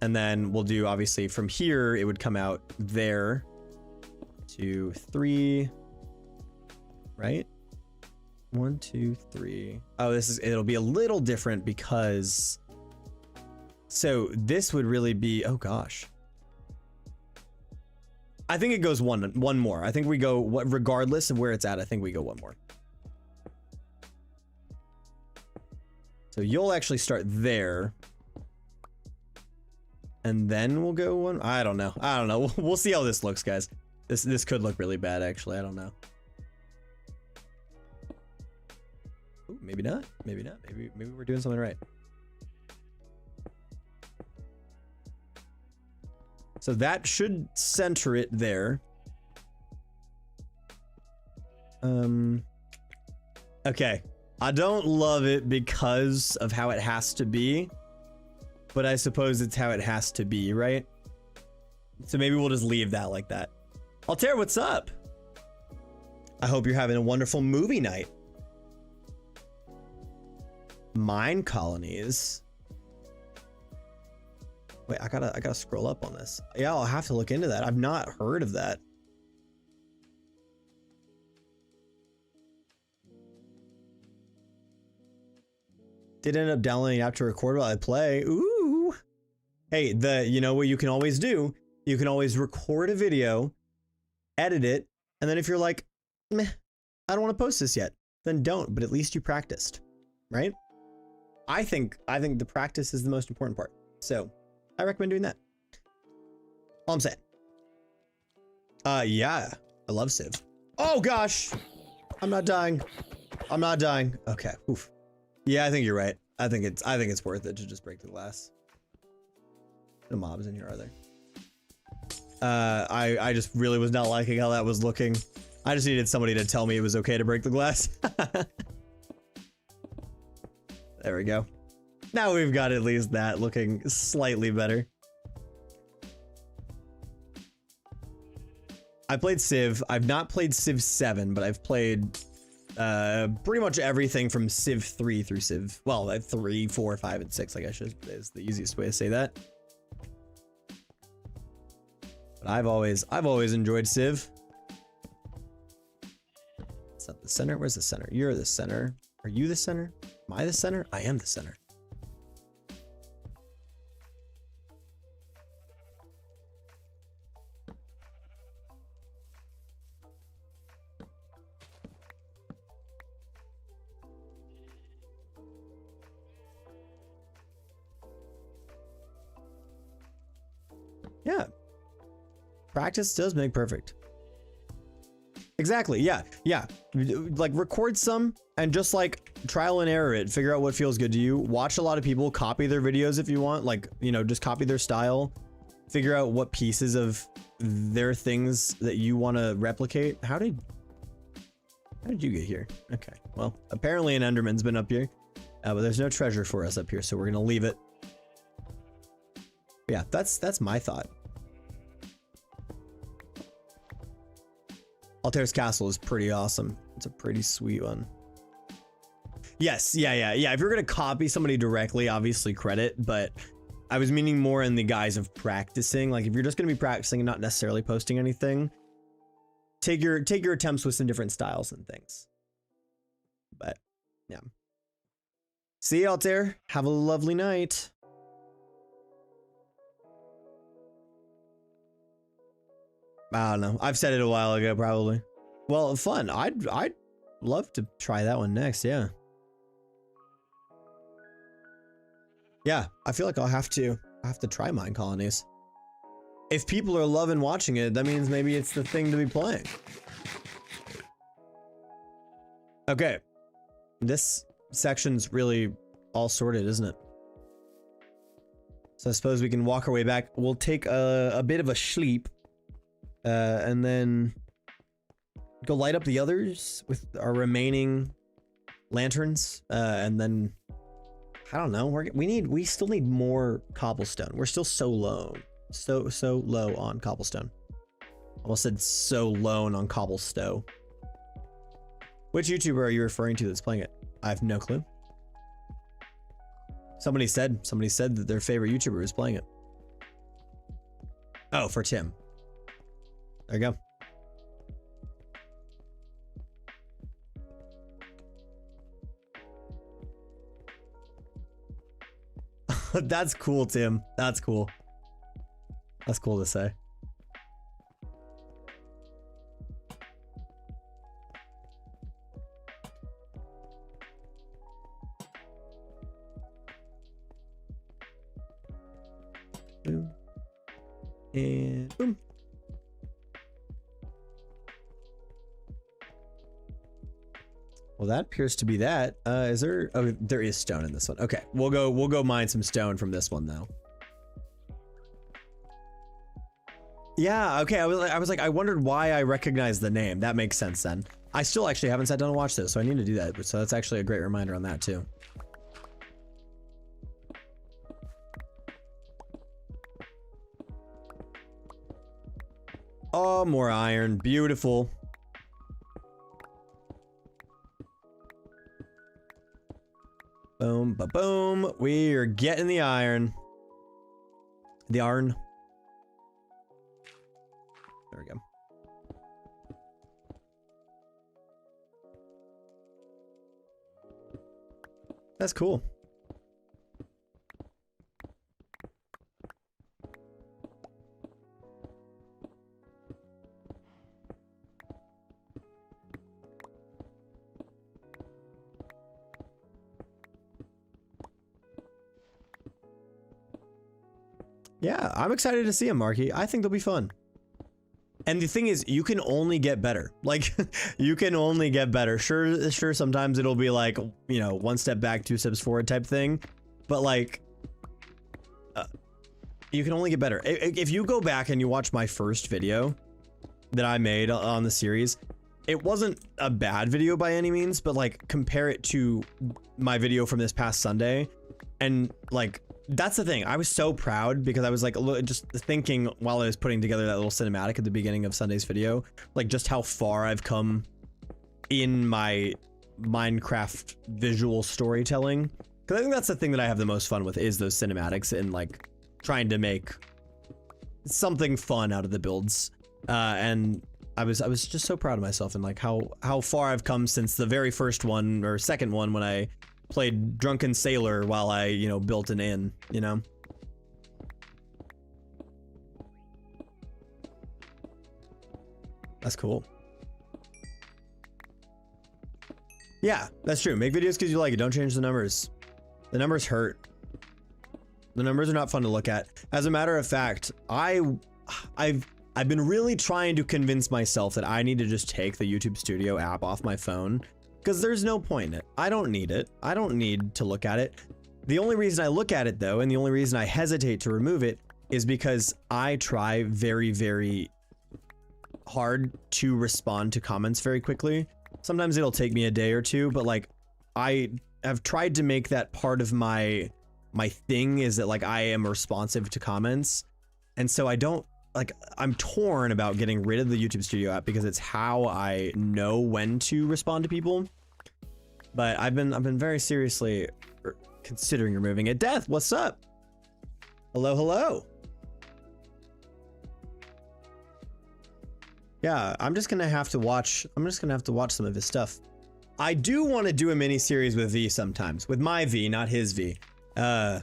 And then we'll do, obviously from here, it would come out there. 2, 3, right? 1, 2, 3. Oh, it'll be a little different because, so this would really be, oh gosh. I think it goes one more. I think we go, regardless of where it's at, I think we go 1 more. So you'll actually start there. And then we'll go 1. I don't know. We'll see how this looks, guys. This could look really bad, actually. I don't know. Ooh, maybe not. Maybe not. Maybe we're doing something right. So that should center it there. Okay. I don't love it because of how it has to be, but I suppose it's how it has to be, right? So maybe we'll just leave that like that. Altair, what's up? I hope you're having a wonderful movie night. Mine colonies. Wait, I gotta scroll up on this. Yeah, I'll have to look into that. I've not heard of that. Did end up downloading an app to record while I play. Ooh. Hey, you know what you can always do? You can always record a video, edit it, and then if you're like, meh, I don't want to post this yet, then don't, but at least you practiced, right? I think the practice is the most important part. So I recommend doing that. All I'm saying. Yeah, I love Civ. Oh gosh, I'm not dying. I'm not dying. Okay, oof. Yeah, I think you're right. I think it's worth it to just break the glass. No mobs in here, are there? I just really was not liking how that was looking. I just needed somebody to tell me it was okay to break the glass. There we go. Now we've got at least that looking slightly better. I played Civ. I've not played Civ 7, but I've played pretty much everything from Civ 3 through Civ, well, 3, 4, 5, and 6, I guess is the easiest way to say that. But I've always enjoyed Civ. It's not the center. Where's the center? You're the center. Are you the center? Am I the center? I am the center. Yeah. Practice does make perfect. Exactly. Yeah. Yeah. Like record some and just like trial and error it. Figure out what feels good to you. Watch a lot of people, copy their videos if you want. Like, you know, just copy their style. Figure out what pieces of their things that you want to replicate. How did you get here? Okay. Well, apparently an Enderman's been up here. But there's no treasure for us up here, so we're gonna leave it. Yeah, that's my thought. Altair's Castle is pretty awesome. It's a pretty sweet one. Yes, yeah. If you're gonna copy somebody directly, obviously credit, but I was meaning more in the guise of practicing. Like if you're just gonna be practicing and not necessarily posting anything, take your attempts with some different styles and things. But yeah. See you, Altair. Have a lovely night. I don't know. I've said it a while ago, probably. Well, fun. I'd love to try that one next. Yeah. Yeah. I feel like I'll have to try Mine Colonies. If people are loving watching it, that means maybe it's the thing to be playing. Okay. This section's really all sorted, isn't it? So I suppose we can walk our way back. We'll take a bit of a sleep. And then go light up the others with our remaining lanterns. And then I don't know. We still need more cobblestone. We're still so low. So low on cobblestone. Almost said so low on cobblestone. Which YouTuber are you referring to that's playing it? I have no clue. Somebody said that their favorite YouTuber is playing it. Oh, for Tim. There you go. That's cool, Tim. That's cool. That's cool to say. Boom. And boom. Well, that appears to be that. Is there? Oh, there is stone in this one. Okay, we'll go mine some stone from this one though. Yeah, okay. I was like, I wondered why I recognized the name. That makes sense then. I still actually haven't sat down to watch this, so I need to do that. So that's actually a great reminder on that too. Oh, more iron. Beautiful. Boom, ba-boom. We are getting the iron. The iron. There we go. That's cool. Yeah, I'm excited to see them, Marky. I think they'll be fun. And the thing is, you can only get better. Like, you can only get better. Sure, sometimes it'll be like, you know, one step back, two steps forward type thing. But like, you can only get better. If you go back and you watch my first video that I made on the series, it wasn't a bad video by any means, but like, compare it to my video from this past Sunday. And like, that's the thing. I was so proud because I was like just thinking while I was putting together that little cinematic at the beginning of Sunday's video, like just how far I've come in my Minecraft visual storytelling. Because I think that's the thing that I have the most fun with is those cinematics and like trying to make something fun out of the builds. And I was just so proud of myself and like how far I've come since the very first one or second one when I played Drunken Sailor while I, you know, built an inn, you know? That's cool. Yeah, that's true. Make videos because you like it. Don't change the numbers. The numbers hurt. The numbers are not fun to look at. As a matter of fact, I've been really trying to convince myself that I need to just take the YouTube Studio app off my phone. Because there's no point in it. I don't need it. I don't need to look at it. The only reason I look at it though, and the only reason I hesitate to remove it is because I try very, very hard to respond to comments very quickly. Sometimes it'll take me a day or two, but like I have tried to make that part of my thing is that like I am responsive to comments. And so I don't like, I'm torn about getting rid of the YouTube Studio app because it's how I know when to respond to people. But I've been very seriously considering removing it. Death, what's up? Hello, hello. Yeah, I'm just gonna have to watch some of his stuff. I do want to do a mini series with V sometimes, with my V, not his V. I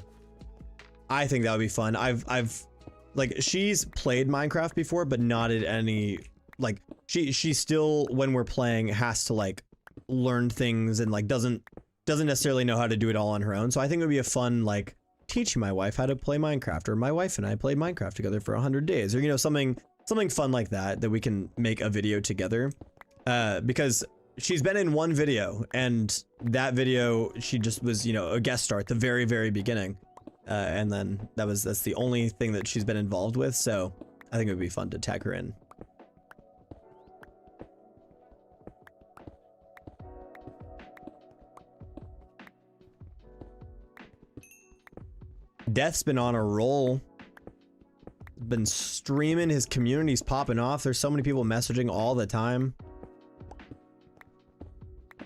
think that would be fun. I've like, she's played Minecraft before, but not at any, like, she still, when we're playing, has to like learn things and like doesn't necessarily know how to do it all on her own. So I think it would be a fun, like, teaching my wife how to play Minecraft, or my wife and I played Minecraft together for 100 days, or, you know, something fun like that we can make a video together. Because she's been in one video, and that video, she just was, you know, a guest star at the very, very beginning. And then that's the only thing that she's been involved with, so I think it would be fun to tag her in. Death's been on a roll. Been streaming, his community's popping off. There's so many people messaging all the time.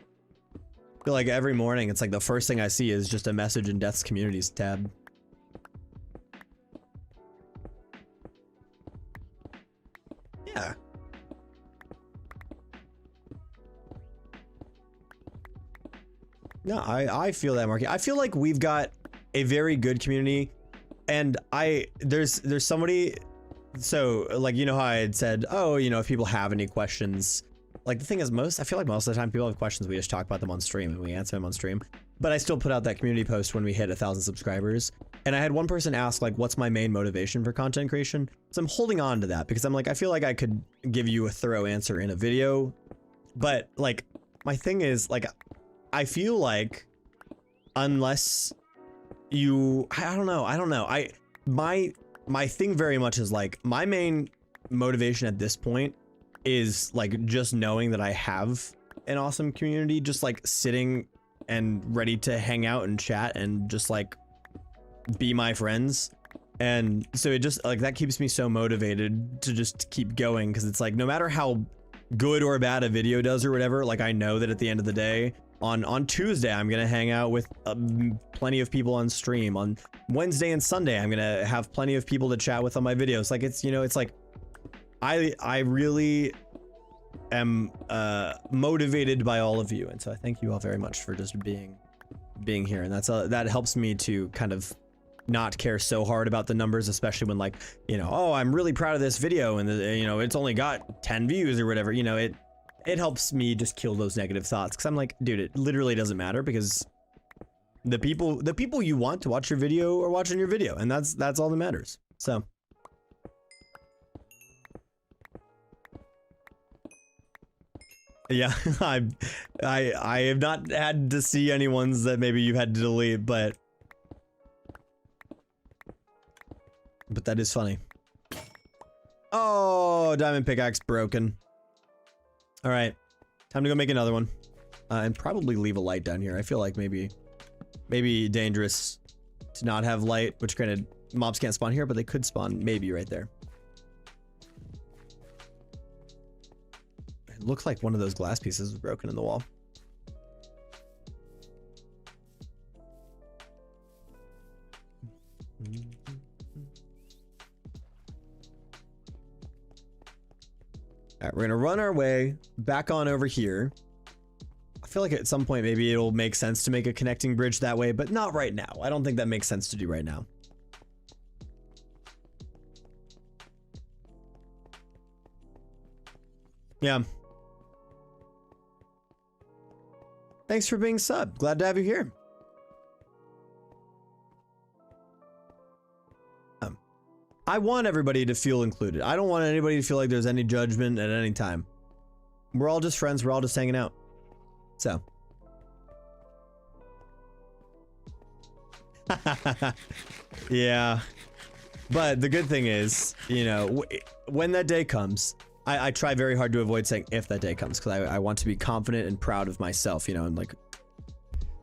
I feel like every morning it's like the first thing I see is just a message in Death's communities tab. Yeah. No, I feel that, Marky. I feel like we've got a very good community, and there's somebody, so like, you know how I had said, oh, you know, if people have any questions, like the thing is I feel like most of the time people have questions, we just talk about them on stream and we answer them on stream. But I still put out that community post when we hit 1,000 subscribers. And I had one person ask like, what's my main motivation for content creation? So I'm holding on to that because I'm like, I feel like I could give you a thorough answer in a video. But like, my thing is like, I feel like unless you, I don't know. My thing very much is like, my main motivation at this point is like just knowing that I have an awesome community, just like sitting and ready to hang out and chat and just like be my friends. And so it just like that keeps me so motivated to just keep going, because it's like no matter how good or bad a video does or whatever, like I know that at the end of the day on Tuesday I'm gonna hang out with plenty of people on stream. On Wednesday and Sunday I'm gonna have plenty of people to chat with on my videos. Like it's, you know, it's like I really am motivated by all of you, and so I thank you all very much for just being here. And that's that helps me to kind of not care so hard about the numbers, especially when like, you know, oh, I'm really proud of this video and you know it's only got 10 views or whatever. You know, it helps me just kill those negative thoughts, because I'm like, dude, it literally doesn't matter, because the people you want to watch your video are watching your video, and that's all that matters. So yeah, I have not had to see any ones that maybe you've had to delete, but that is funny. Oh, diamond pickaxe broken. All right, time to go make another one, and probably leave a light down here. I feel like maybe dangerous to not have light, which granted mobs can't spawn here, but they could spawn maybe right there. It looks like one of those glass pieces was broken in the wall. All right, we're gonna run our way back on over here. I feel like at some point maybe it'll make sense to make a connecting bridge that way, but not right now. I don't think that makes sense to do right now. Yeah. Thanks for being sub. Glad to have you here. I want everybody to feel included. I don't want anybody to feel like there's any judgment at any time. We're all just friends. We're all just hanging out. So. Yeah. But the good thing is, you know, when that day comes, I try very hard to avoid saying if that day comes, because I want to be confident and proud of myself, you know, and like,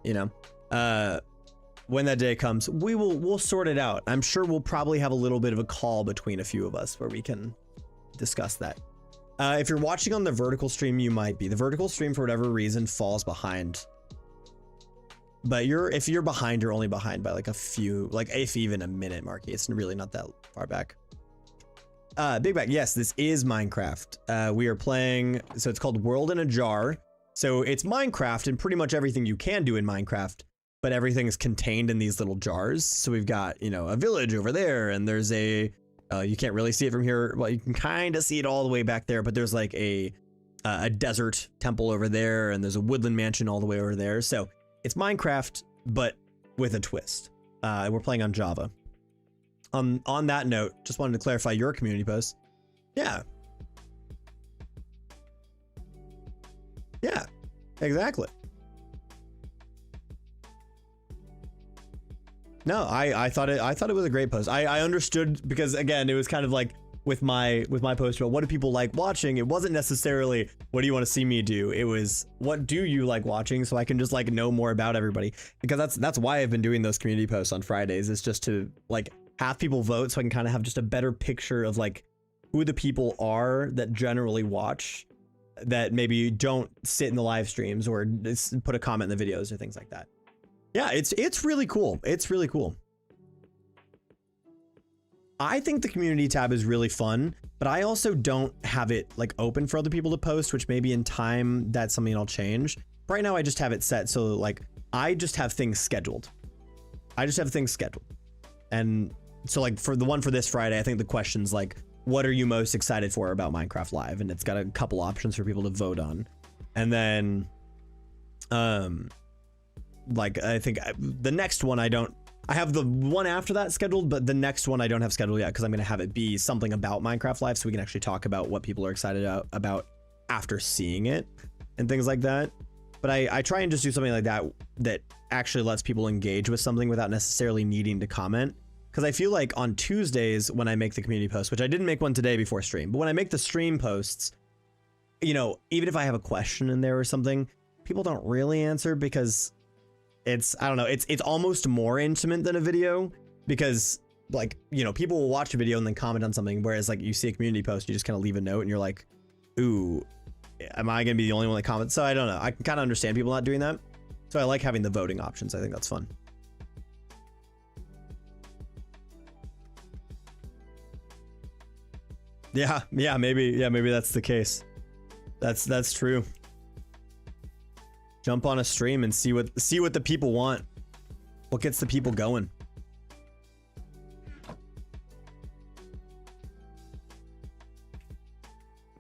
you know, when that day comes, we'll sort it out. I'm sure we'll probably have a little bit of a call between a few of us where we can discuss that. If you're watching on the vertical stream, you might be. The vertical stream, for whatever reason, falls behind. But if you're behind, you're only behind by like a few, like if even a minute, Marky. It's really not that far back. Big Back, yes, this is Minecraft. We are playing, so it's called World in a Jar. So it's Minecraft and pretty much everything you can do in Minecraft, but everything is contained in these little jars. So we've got, you know, a village over there, and there's a, you can't really see it from here. Well, you can kind of see it all the way back there, but there's like a desert temple over there, and there's a woodland mansion all the way over there. So it's Minecraft, but with a twist. We're playing on Java. On that note, just wanted to clarify your community post. Yeah. Yeah, exactly. No, I thought it was a great post. I understood, because again, it was kind of like with my post about what do people like watching. It wasn't necessarily what do you want to see me do. It was what do you like watching, so I can just like know more about everybody, because that's why I've been doing those community posts on Fridays. It's just to like have people vote, so I can kind of have just a better picture of like who the people are that generally watch, that maybe don't sit in the live streams or put a comment in the videos or things like that. Yeah, it's really cool. It's really cool. I think the community tab is really fun, but I also don't have it like open for other people to post, which maybe in time that's something I'll change. Right now I just have it set so like I just have things scheduled. And so like for the one for this Friday, I think the question's like, what are you most excited for about Minecraft Live? And it's got a couple options for people to vote on. And then like I think the next one I have the one after that scheduled, but the next one I don't have scheduled yet, because I'm going to have it be something about Minecraft Live, so we can actually talk about what people are excited about after seeing it and things like that. But I try and just do something like that that actually lets people engage with something without necessarily needing to comment. because I feel like on Tuesdays when I make the community post, which I didn't make one today before stream, but when I make the stream posts, you know, even if I have a question in there or something, people don't really answer because it's, I don't know, it's almost more intimate than a video because, like, you know, people will watch a video and then comment on something, whereas like you see a community post, you just kind of leave a note and you're like, ooh, am I gonna be the only one that comments? So I don't know, I can kind of understand people not doing that. So I like having the voting options. I think that's fun. Yeah, maybe that's the case. That's true. Jump on a stream and see what the people want. What gets the people going?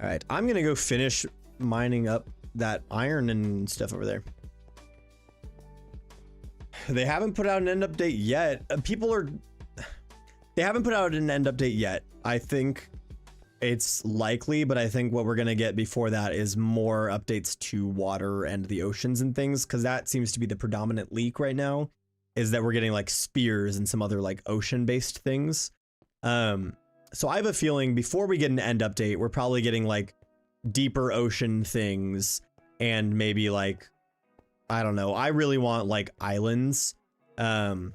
All right, I'm gonna go finish mining up that iron and stuff over there. They haven't put out an end update yet. They haven't put out an end update yet. I think it's likely, but I think what we're gonna get before that is more updates to water and the oceans and things, because that seems to be the predominant leak right now, is that we're getting like spears and some other like ocean-based things. So I have a feeling before we get an end update, we're probably getting like deeper ocean things and maybe like, I don't know. I really want like islands. So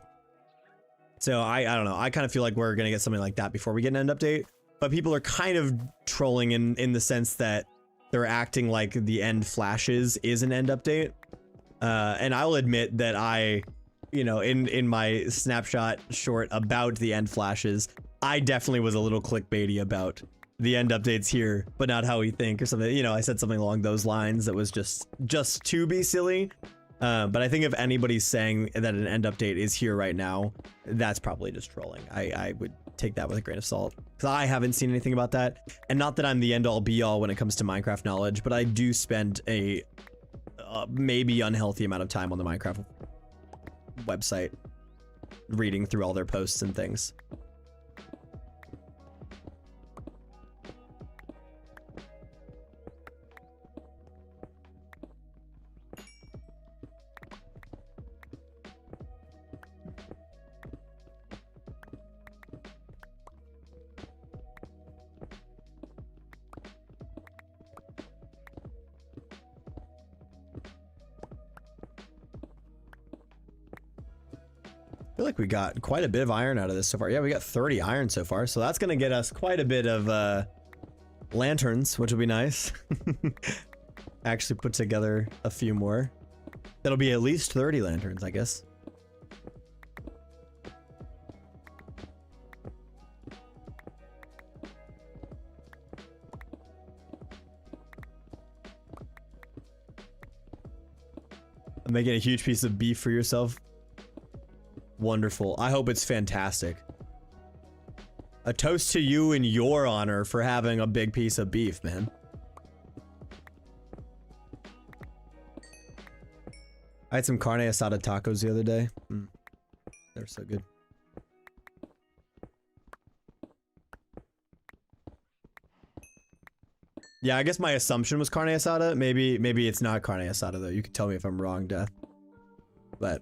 I don't know. I kind of feel like we're going to get something like that before we get an end update, but people are kind of trolling in the sense that they're acting like the end flashes is an end update. And I'll admit that I, you know, in my snapshot short about the end flashes, I definitely was a little clickbaity about the end updates here, but not how we think or something. You know, I said something along those lines that was just to be silly. But I think if anybody's saying that an end update is here right now, that's probably just trolling. I would take that with a grain of salt, because I haven't seen anything about that. And not that I'm the end all be all when it comes to Minecraft knowledge, but I do spend a maybe unhealthy amount of time on the Minecraft website reading through all their posts and things. I feel like we got quite a bit of iron out of this so far. Yeah, we got 30 iron so far, so that's gonna get us quite a bit of lanterns, which will be nice. Actually put together a few more. That'll be at least 30 lanterns, I guess. I'm making a huge piece of beef for yourself. Wonderful. I hope it's fantastic. A toast to you in your honor for having a big piece of beef, man. I had some carne asada tacos the other day. They're so good. Yeah, I guess my assumption was carne asada. Maybe it's not carne asada though. You can tell me if I'm wrong, Death. But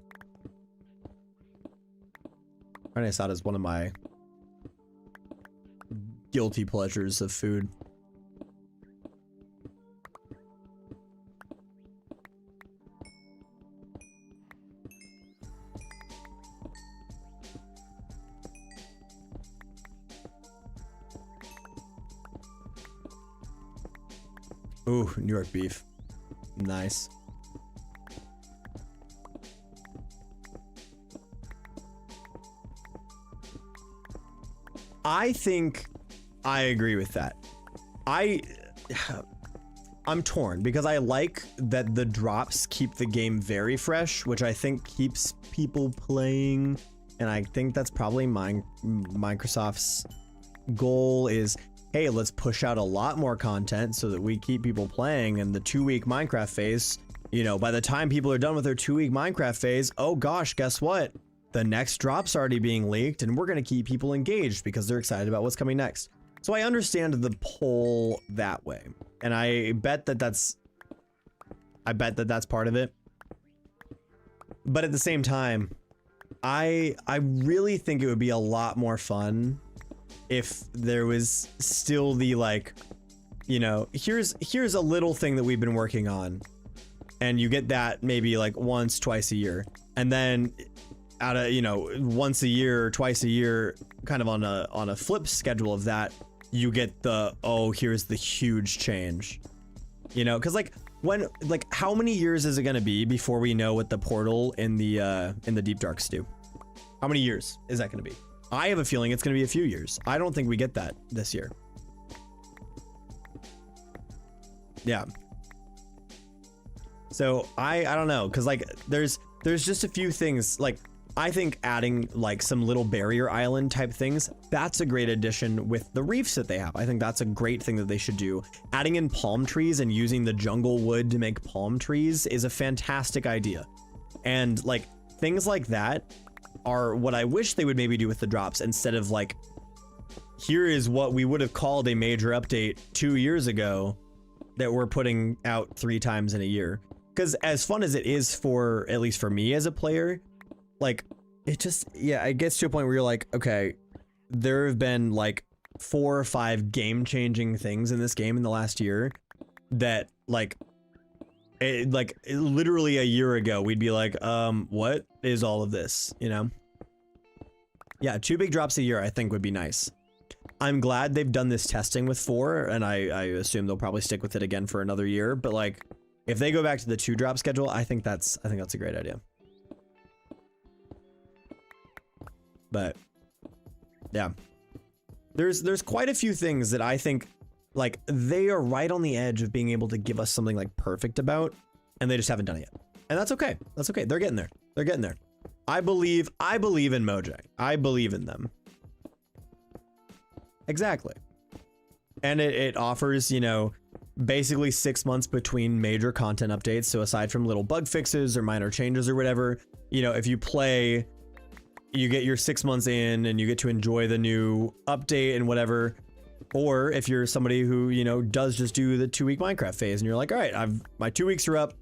carne asada is one of my guilty pleasures of food. Ooh, New York beef. Nice. I think I agree with that. I'm torn because I like that the drops keep the game very fresh, which I think keeps people playing. And I think that's probably Microsoft's goal is, hey, let's push out a lot more content so that we keep people playing. And the 2-week Minecraft phase, you know, by the time people are done with their 2-week Minecraft phase, oh gosh, guess what? The next drop's already being leaked and we're going to keep people engaged because they're excited about what's coming next. So I understand the pull that way. And I bet that that's part of it. But at the same time, I really think it would be a lot more fun if there was still the like, you know, here's a little thing that we've been working on, and you get that maybe like once, twice a year, and then out of, you know, once a year or twice a year, kind of on a flip schedule of that, you get the, oh, here's the huge change, you know, because like when, like, how many years is it going to be before we know what the portal in the Deep Darks do? How many years is that going to be? I have a feeling it's going to be a few years. I don't think we get that this year. Yeah. So I don't know, because like there's just a few things. Like I think adding like some little barrier island type things, that's a great addition with the reefs that they have. I think that's a great thing that they should do. Adding in palm trees and using the jungle wood to make palm trees is a fantastic idea. And like things like that are what I wish they would maybe do with the drops, instead of like, here is what we would have called a major update 2 years ago that we're putting out 3 times in a year. Because as fun as it is for, at least for me as a player, like it just, yeah, it gets to a point where you're like, okay, there have been like 4 or 5 game-changing things in this game in the last year that like literally a year ago we'd be like, what is all of this, you know? Yeah, 2 big drops a year I think would be nice. I'm glad they've done this testing with 4, and I assume they'll probably stick with it again for another year, but like if they go back to the 2 drop schedule, I think that's a great idea. But yeah, there's quite a few things that I think like they are right on the edge of being able to give us something like perfect about, and they just haven't done it yet. And that's okay. That's okay. They're getting there. They're getting there. I believe in Mojang. I believe in them. Exactly. And it offers, you know, basically 6 months between major content updates. So aside from little bug fixes or minor changes or whatever, you know, if you play, you get your 6 months in and you get to enjoy the new update and whatever. Or if you're somebody who, you know, does just do the 2-week Minecraft phase and you're like, all right, my 2 weeks are up,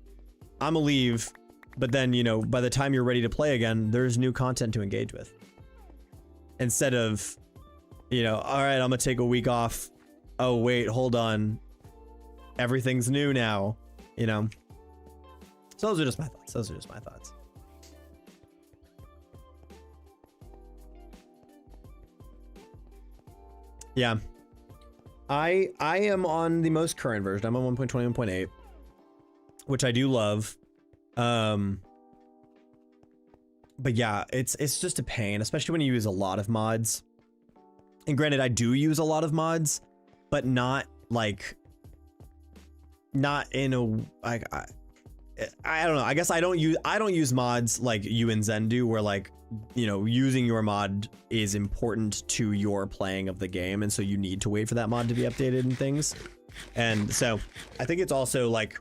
I'm gonna leave. But then, you know, by the time you're ready to play again, there's new content to engage with. Instead of, you know, all right, I'm gonna take a week off. Oh, wait, hold on. Everything's new now, you know? So those are just my thoughts. Those are just my thoughts. Yeah. I am on the most current version. I'm on 1.21.8, which I do love. But yeah, it's just a pain, especially when you use a lot of mods. And granted, I do use a lot of mods, but not like, not in a, like, I don't know. I guess I don't use mods like you and Zen do, where like, you know, using your mod is important to your playing of the game, and so you need to wait for that mod to be updated and things. And so I think it's also like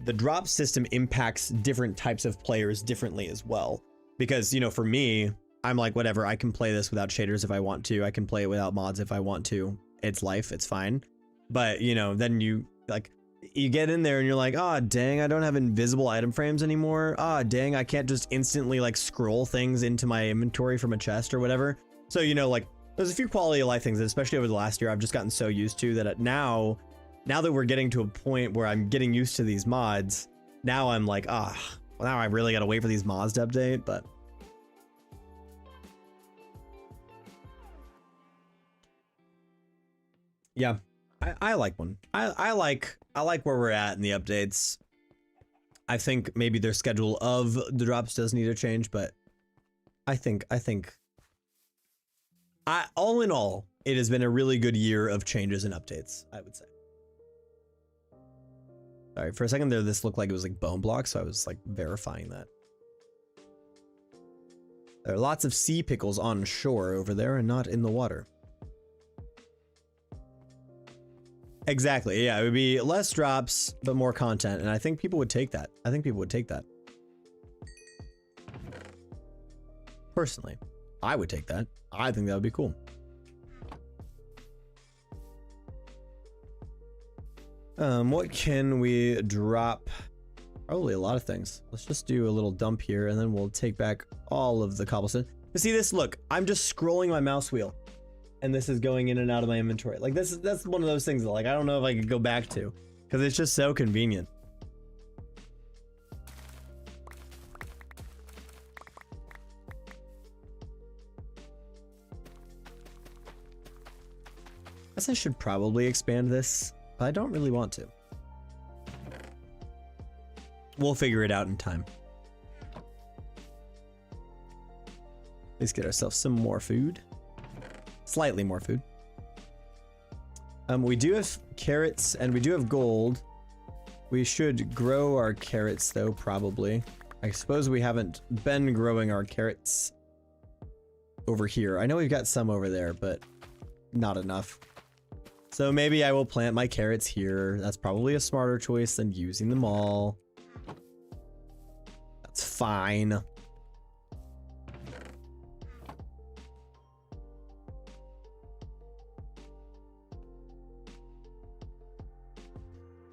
the drop system impacts different types of players differently as well, because, you know, for me, I'm like, whatever, I can play this without shaders if I want to, I can play it without mods if I want to, it's life, it's fine. But, you know, then you like, you get in there and you're like, oh dang, I don't have invisible item frames anymore. Ah, dang, I can't just instantly like scroll things into my inventory from a chest or whatever. So, you know, like there's a few quality of life things, especially over the last year, I've just gotten so used to that now that we're getting to a point where I'm getting used to these mods, now I'm like, well, now I really got to wait for these mods to update. But yeah, I like one. I like where we're at in the updates. I think maybe their schedule of the drops does need to change, but I think all in all, it has been a really good year of changes and updates, I would say. Sorry, for a second there, this looked like it was like bone blocks, so I was like verifying that. There are lots of sea pickles on shore over there and not in the water. Exactly, yeah, it would be less drops, but more content, and I think people would take that. I think people would take that. Personally, I would take that. I think that would be cool. What can we drop Probably a lot of things. Let's just do a little dump here and then we'll take back all of the cobblestone. You see this? Look, I'm just scrolling my mouse wheel and this is going in and out of my inventory. Like that's one of those things that like I don't know if I could go back to because it's just so convenient. I guess I should probably expand this, but I don't really want to. We'll figure it out in time. Let's get ourselves some more food. Slightly more food. We do have carrots and we do have gold. We should grow our carrots though, probably. I suppose we haven't been growing our carrots over here. I know we've got some over there, but not enough. So maybe I will plant my carrots here. That's probably a smarter choice than using them all. That's fine.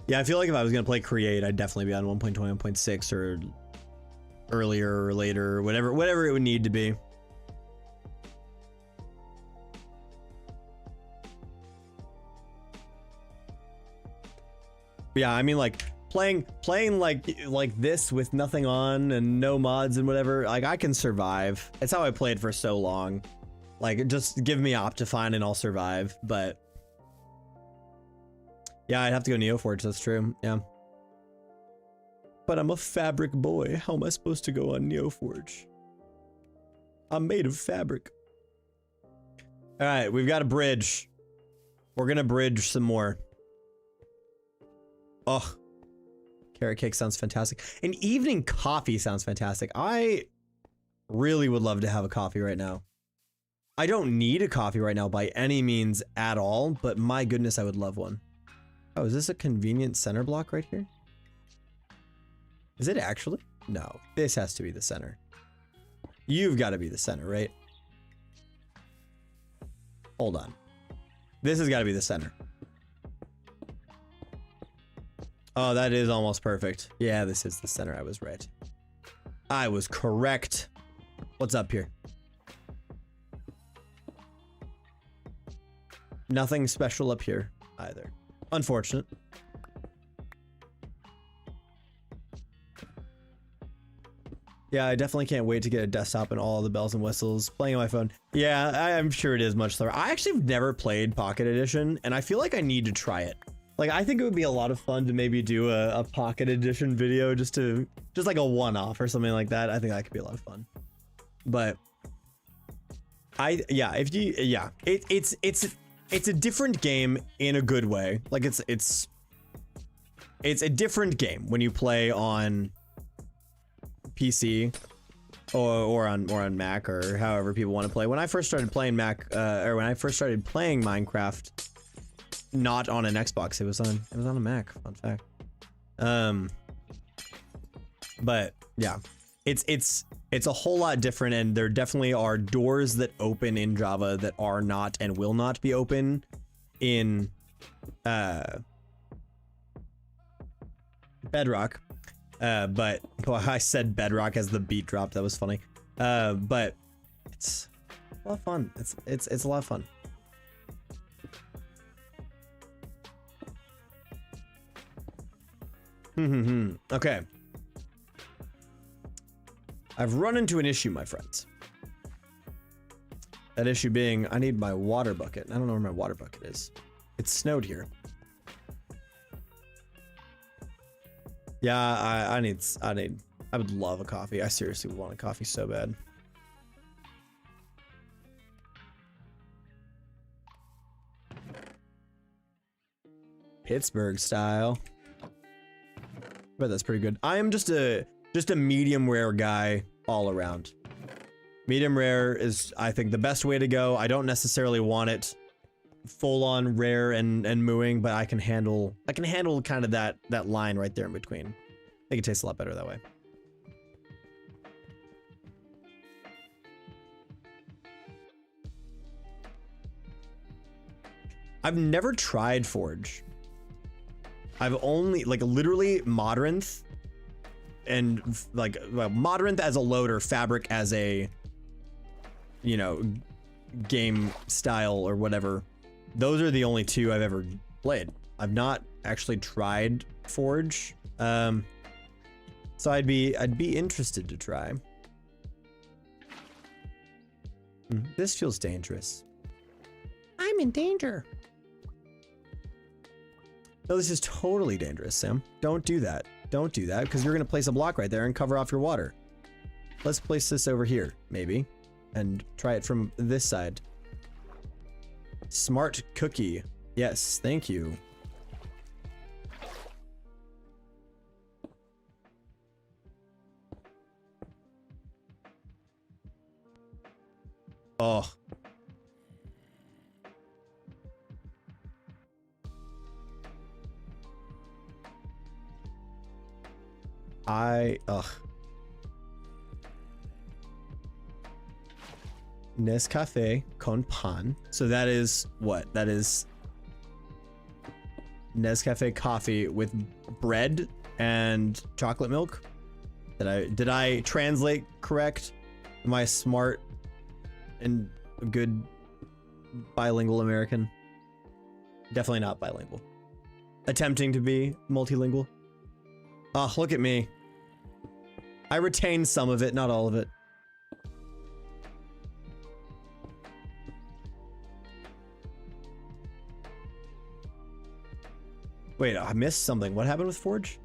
Yeah, I feel like if I was gonna play Create, I'd definitely be on 1.20, 1.6 or earlier or later, whatever it would need to be. Yeah, I mean like playing like this with nothing on and no mods and whatever, like I can survive. It's how I played for so long. Like just give me Optifine and I'll survive, but yeah, I'd have to go Neoforge, that's true, yeah. But I'm a fabric boy, how am I supposed to go on Neoforge? I'm made of fabric. All right, we've got a bridge. We're gonna bridge some more. Oh, carrot cake sounds fantastic. And evening coffee sounds fantastic. I really would love to have a coffee right now. I don't need a coffee right now by any means at all, but my goodness, I would love one. Oh, is this a convenient center block right here? Is it actually? No, this has to be the center. You've got to be the center, right? Hold on. This has got to be the center. Oh, that is almost perfect. Yeah, this is the center. I was right. I was correct. What's up here? Nothing special up here either. Unfortunate. Yeah, I definitely can't wait to get a desktop and all the bells and whistles. Playing on my phone. Yeah, I'm sure it is much slower. I actually have never played Pocket Edition, and I feel like I need to try it. Like, I think it would be a lot of fun to maybe do a Pocket Edition video just like a one-off or something like that. I think that could be a lot of fun. But it's a different game in a good way. Like it's a different game when you play on PC or on Mac or however people want to play. When I first started playing when I first started playing Minecraft, not on an Xbox, it was on a Mac. Fun fact. But yeah, it's a whole lot different, and there definitely are doors that open in Java that are not and will not be open in Bedrock. But well, I said Bedrock as the beat dropped. That was funny. But it's a lot of fun. It's a lot of fun. Okay. I've run into an issue, my friends. That issue being, I need my water bucket. I don't know where my water bucket is. It snowed here. Yeah, I would love a coffee. I seriously would want a coffee so bad. Pittsburgh style. But that's pretty good. I am just a medium rare guy all around. Medium rare is, I think, the best way to go. I don't necessarily want it full on rare and mooing, but I can handle kind of that line right there in between. I think it tastes a lot better that way. I've never tried Forge. I've only, like, literally Modrinth and like Modrinth as a loader, Fabric as a, you know, game style or whatever. Those are the only two I've ever played. I've not actually tried Forge. So I'd be interested to try. This feels dangerous. I'm in danger. No, this is totally dangerous, Sam. Don't do that. Don't do that, because you're going to place a block right there and cover off your water. Let's place this over here, maybe, and try it from this side. Smart cookie. Yes, thank you. Oh. Nescafe con pan. So that is what? That is Nescafe coffee with bread and chocolate milk. Did I translate correct? Am I smart and a good bilingual American? Definitely not bilingual. Attempting to be multilingual. Oh, look at me. I retained some of it, not all of it. Wait, I missed something. What happened with Forge?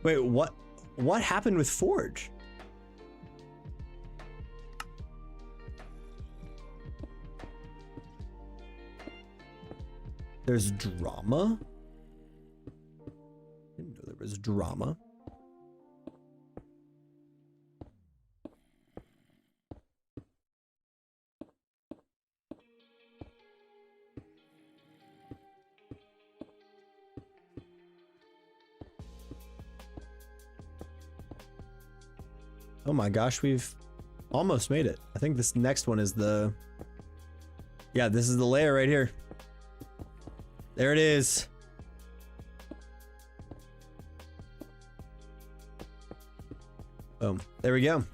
Wait, what happened with Forge? There's drama? Didn't know there was drama. Oh my gosh, we've almost made it. I think this next one is the... Yeah, this is the layer right here. There it is. Boom. There we go.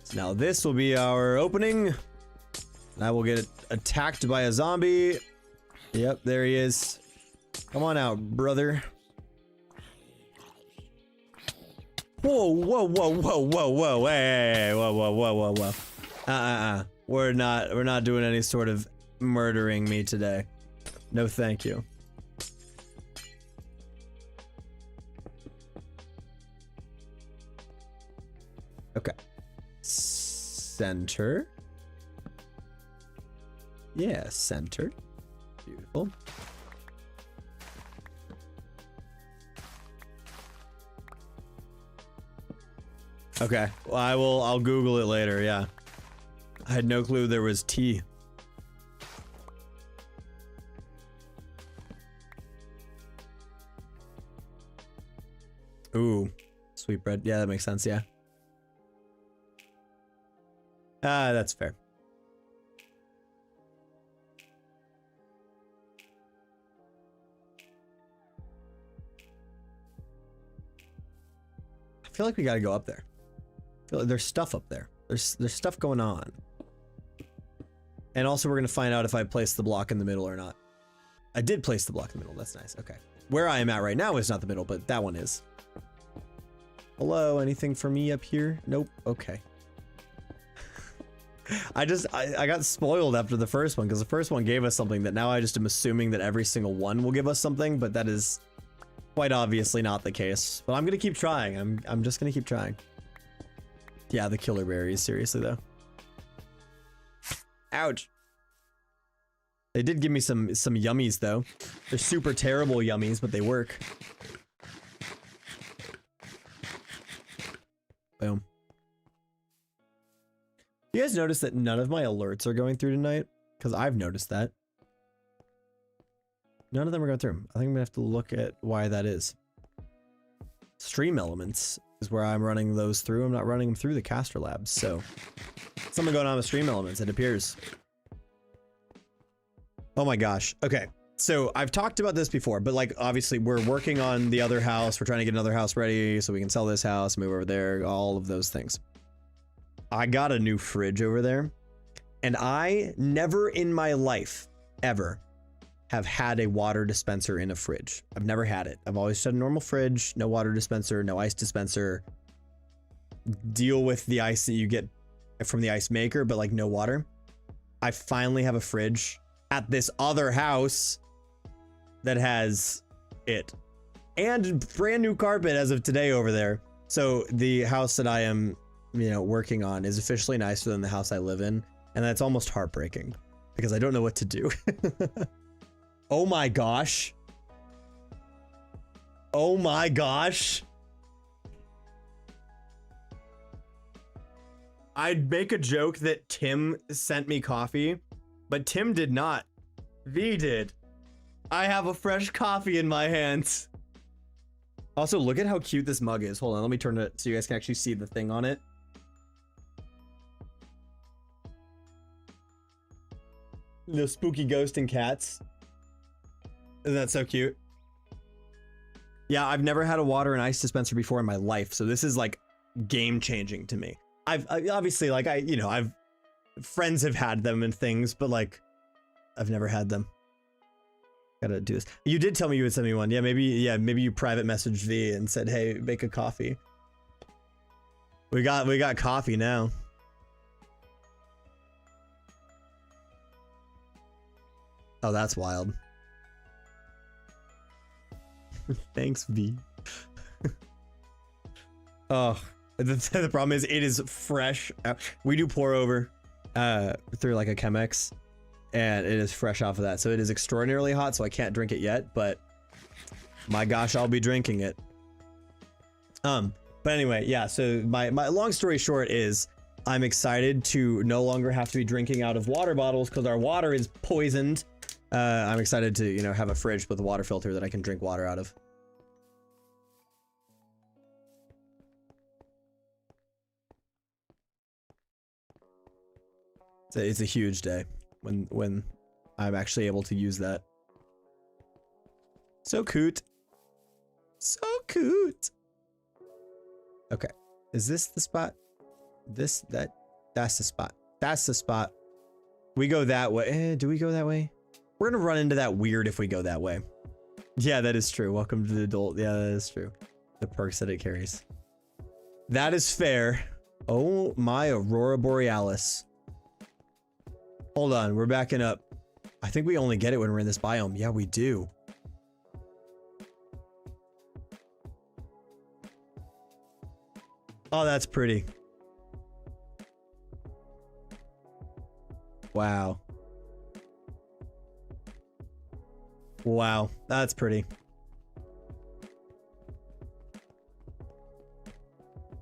So now this will be our opening. And I will get attacked by a zombie. Yep, there he is. Come on out, brother. Whoa, whoa, whoa, whoa, whoa, whoa, hey, whoa, whoa, whoa, whoa, whoa. We're not doing any sort of murdering me today. No, thank you. Okay. Center. Yeah, center. Beautiful. Okay, well, I'll Google it later, yeah. I had no clue there was tea. Ooh, sweet bread. Yeah, that makes sense, yeah. That's fair. I feel like we gotta go up there. I feel like there's stuff up there. There's stuff going on. And also we're gonna find out if I placed the block in the middle or not. I did place the block in the middle, that's nice, okay. Where I am at right now is not the middle, but that one is. Hello, anything for me up here? Nope, okay. I got spoiled after the first one, because the first one gave us something that now I just am assuming that every single one will give us something, but that is quite obviously not the case. But I'm gonna keep trying, I'm just gonna keep trying. Yeah, the killer berries, seriously though. Ouch. They did give me some yummies though. They're super terrible yummies, but they work. Boom. You guys notice that none of my alerts are going through tonight? Because I've noticed that. None of them are going through. I think I'm gonna have to look at why that is. Stream elements is where I'm running those through. I'm not running them through the caster labs, so something going on with stream elements, it appears. Oh my gosh. Okay. So I've talked about this before, but like obviously we're working on the other house. We're trying to get another house ready so we can sell this house, move over there, all of those things. I got a new fridge over there, and I never in my life ever have had a water dispenser in a fridge. I've never had it. I've always had a normal fridge, no water dispenser, no ice dispenser. Deal with the ice that you get from the ice maker, but like no water. I finally have a fridge at this other house that has it, and brand new carpet as of today over there. So the house that I am, you know, working on is officially nicer than the house I live in, and that's almost heartbreaking because I don't know what to do. Oh my gosh. Oh my gosh. I'd make a joke that Tim sent me coffee, but Tim did not. V did. I have a fresh coffee in my hands. Also, look at how cute this mug is. Hold on, let me turn it so you guys can actually see the thing on it. The spooky ghost and cats. Isn't that so cute? Yeah, I've never had a water and ice dispenser before in my life, so this is like game changing to me. I've obviously, like, I've friends have had them and things, but like I've never had them. Gotta do this. You did tell me you would send me one. Yeah, maybe you private messaged V and said, hey, make a coffee. We got coffee now. Oh, that's wild. Thanks, V. Oh, the problem is it is fresh. We do pour over through like a Chemex, and it is fresh off of that. So it is extraordinarily hot, so I can't drink it yet, but my gosh, I'll be drinking it. But anyway, yeah, so my long story short is I'm excited to no longer have to be drinking out of water bottles because our water is poisoned. I'm excited to, you know, have a fridge with a water filter that I can drink water out of. It's a huge day when I'm actually able to use that. So cute. So cute. Okay. Is this the spot? That's the spot. That's the spot. We go that way. Do we go that way? We're gonna run into that weird if we go that way. Yeah, that is true. Welcome to the adult. Yeah, that is true. The perks that it carries. That is fair. Oh my Aurora Borealis. Hold on, we're backing up. I think we only get it when we're in this biome. Yeah, we do. Oh, that's pretty. Wow. Wow, that's pretty.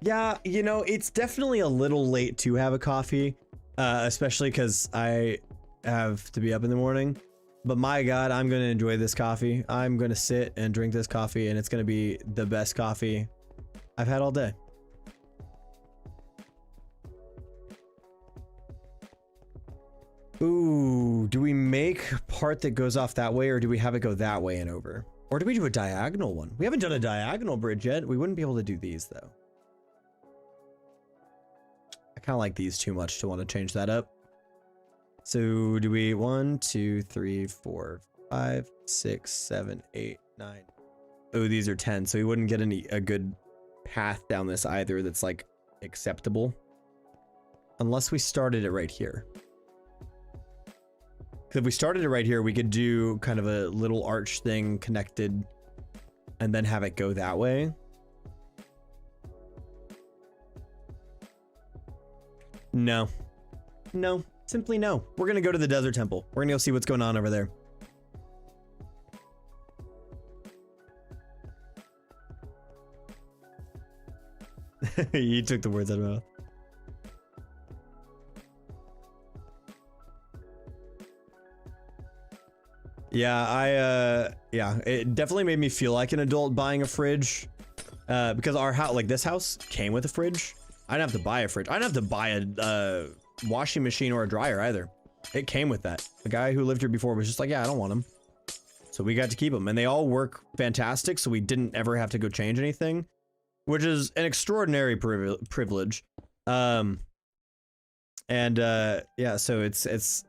Yeah, you know, it's definitely a little late to have a coffee, especially because I have to be up in the morning. But my God, I'm going to enjoy this coffee. I'm going to sit and drink this coffee, and it's going to be the best coffee I've had all day. Ooh, do we make a part that goes off that way, or do we have it go that way and over? Or do we do a diagonal one? We haven't done a diagonal bridge yet. We wouldn't be able to do these, though. I kind of like these too much to want to change that up. So do we 1, 2, 3, 4, 5, 6, 7, 8, 9. Oh, these are 10. So we wouldn't get a good path down this either that's like acceptable. Unless we started it right here. If we started it right here, we could do kind of a little arch thing connected and then have it go that way. No. No. Simply no. We're going to go to the desert temple. We're going to go see what's going on over there. You took the words out of my mouth. Yeah, yeah, it definitely made me feel like an adult buying a fridge, because our house, like this house, came with a fridge. I didn't have to buy a fridge. I didn't have to buy a washing machine or a dryer either. It came with that. The guy who lived here before was just like, yeah, I don't want them. So we got to keep them, and they all work fantastic. So we didn't ever have to go change anything, which is an extraordinary privilege. Yeah, so it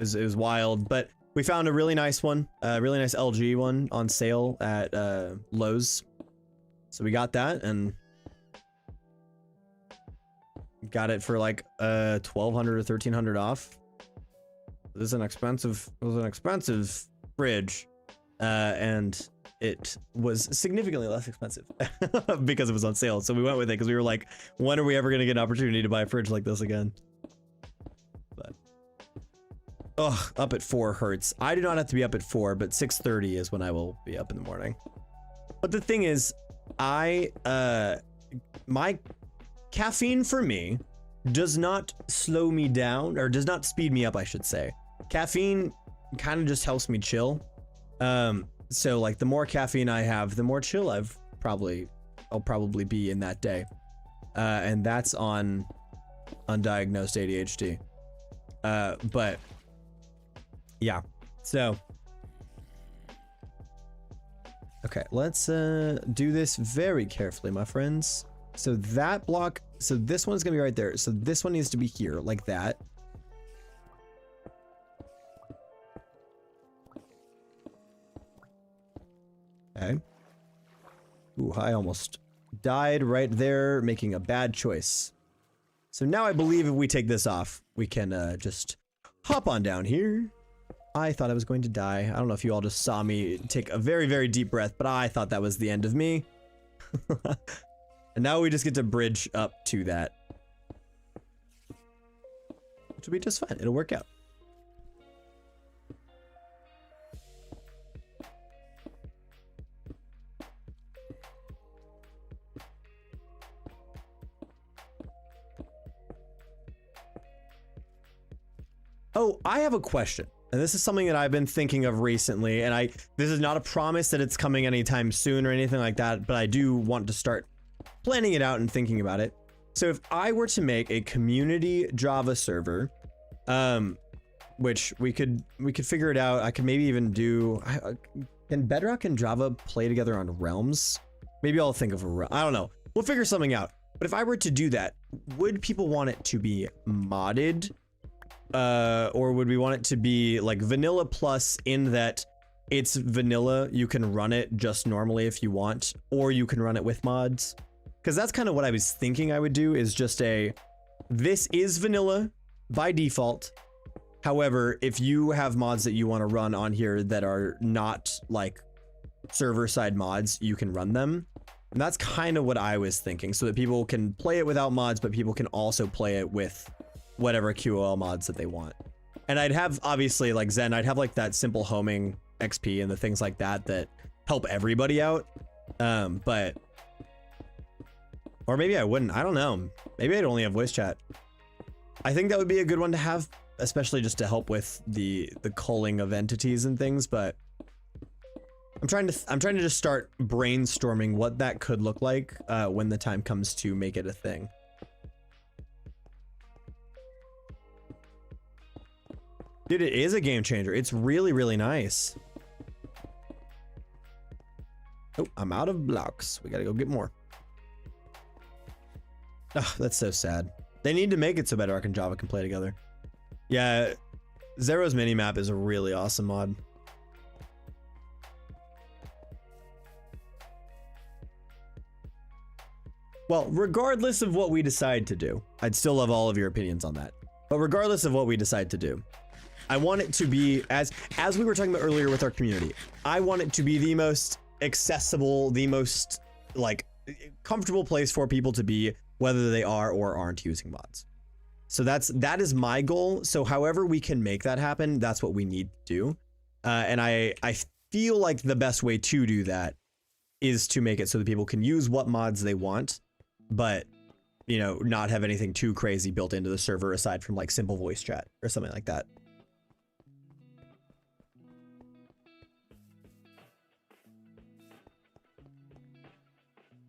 was wild, but we found a really nice one, a really nice LG one on sale at Lowe's. So we got that and got it for like 1,200 or 1,300 off. It was an expensive fridge, and it was significantly less expensive because it was on sale. So we went with it because we were like, when are we ever going to get an opportunity to buy a fridge like this again? But ugh, up at 4 hurts. I do not have to be up at 4, but 6:30 is when I will be up in the morning. But the thing is, my caffeine for me does not slow me down, or does not speed me up, I should say. Caffeine kind of just helps me chill. So like the more caffeine I have, the more chill I'll probably be in that day. And that's on undiagnosed ADHD. But yeah, so okay, let's do this very carefully, my friends. So that block, so this one's gonna be right there. So this one needs to be here, like that. Okay. Ooh, I almost died right there, making a bad choice. So now I believe if we take this off, we can just hop on down here. I thought I was going to die. I don't know if you all just saw me take a very, very deep breath, but I thought that was the end of me. And now we just get to bridge up to that, which will be just fine. It'll work out. Oh, I have a question. And this is something that I've been thinking of recently, and this is not a promise that it's coming anytime soon or anything like that, but I do want to start planning it out and thinking about it. So if I were to make a community Java server, which we could figure it out. I could maybe even do, can Bedrock and Java play together on realms? Maybe I'll think of a realm. I don't know. We'll figure something out. But if I were to do that, would people want it to be modded? Or would we want it to be like vanilla plus, in that it's vanilla, you can run it just normally if you want, or you can run it with mods? Because that's kind of what I was thinking I would do, is just this is vanilla by default. However, if you have mods that you want to run on here that are not like server side mods, you can run them. And that's kind of what I was thinking, so that people can play it without mods, but people can also play it with whatever QOL mods that they want. And I'd have, obviously, like Zen, I'd have like that simple homing XP and the things like that that help everybody out. But or maybe I wouldn't. I don't know. Maybe I'd only have voice chat. I think that would be a good one to have, especially just to help with the culling of entities and things. But I'm trying to just start brainstorming what that could look like when the time comes to make it a thing. Dude, it is a game changer. It's really, really nice. Oh, I'm out of blocks. We gotta go get more. Oh, that's so sad. They need to make it so Bedrock and Java can play together. Yeah, Zero's minimap is a really awesome mod. Well, regardless of what we decide to do, I'd still love all of your opinions on that. But regardless of what we decide to do, I want it to be, as we were talking about earlier with our community, I want it to be the most accessible, the most like comfortable place for people to be, whether they are or aren't using mods. So that is my goal. So however we can make that happen, that's what we need to do. And I feel like the best way to do that is to make it so that people can use what mods they want, but you know, not have anything too crazy built into the server aside from like simple voice chat or something like that.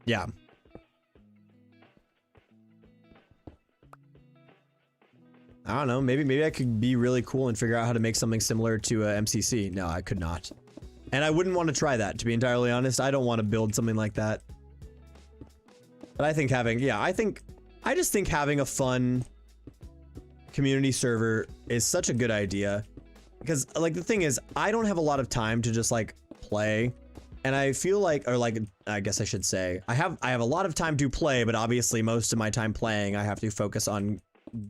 Yeah. I don't know. Maybe I could be really cool and figure out how to make something similar to MCC. No, I could not. And I wouldn't want to try that, to be entirely honest. I don't want to build something like that. But I think having, yeah, I just think having a fun community server is such a good idea. Because like the thing is, I don't have a lot of time to just like play. And I feel like, or like, I guess I should say, I have a lot of time to play, but obviously most of my time playing, I have to focus on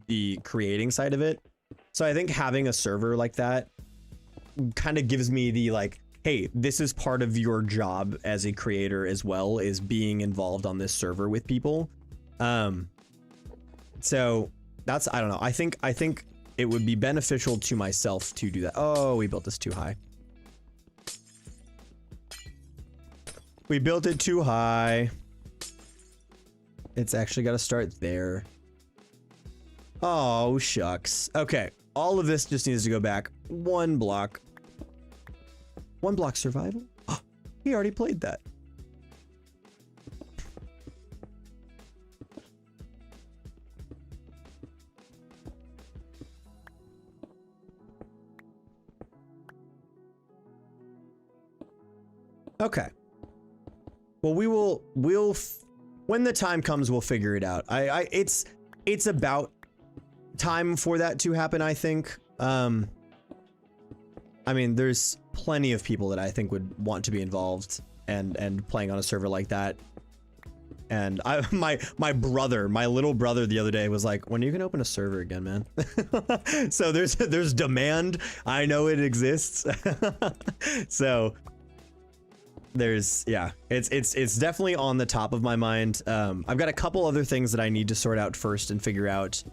the creating side of it. So I think having a server like that kind of gives me the like, hey, this is part of your job as a creator as well, is being involved on this server with people. So that's, I don't know. I think it would be beneficial to myself to do that. Oh, we built this too high. We built it too high. It's actually got to start there. Oh, shucks. Okay. All of this just needs to go back one block. One block survival? Oh, he already played that. Okay. Well, we'll when the time comes, we'll figure it out. It's about time for that to happen, I think. I mean, there's plenty of people that I think would want to be involved and playing on a server like that. And my little brother the other day was like, when are you gonna open a server again, man? So there's demand. I know it exists. So there's, yeah, it's definitely on the top of my mind. I've got a couple other things that I need to sort out first and figure out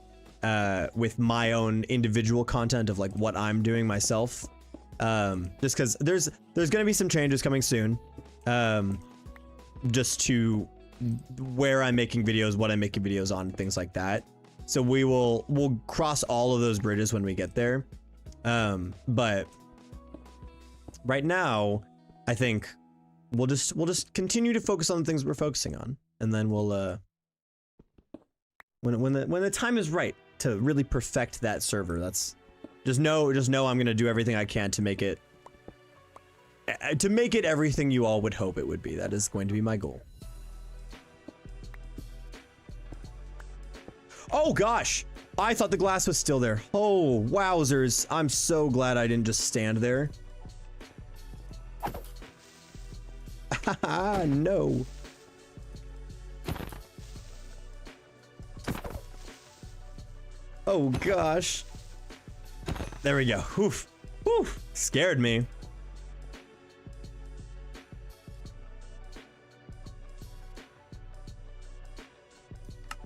with my own individual content of like what I'm doing myself. Just because there's gonna be some changes coming soon. Just to where I'm making videos, what I'm making videos on, things like that. So we'll cross all of those bridges when we get there. But right now, I think we'll just continue to focus on the things we're focusing on, and then we'll when the time is right to really perfect that server, that's just know I'm gonna do everything I can to make it everything you all would hope it would be. That is going to be my goal. Oh gosh, I thought the glass was still there. Oh wowzers, I'm so glad I didn't just stand there. Haha, no. Oh gosh. There we go. Oof. Oof. Scared me.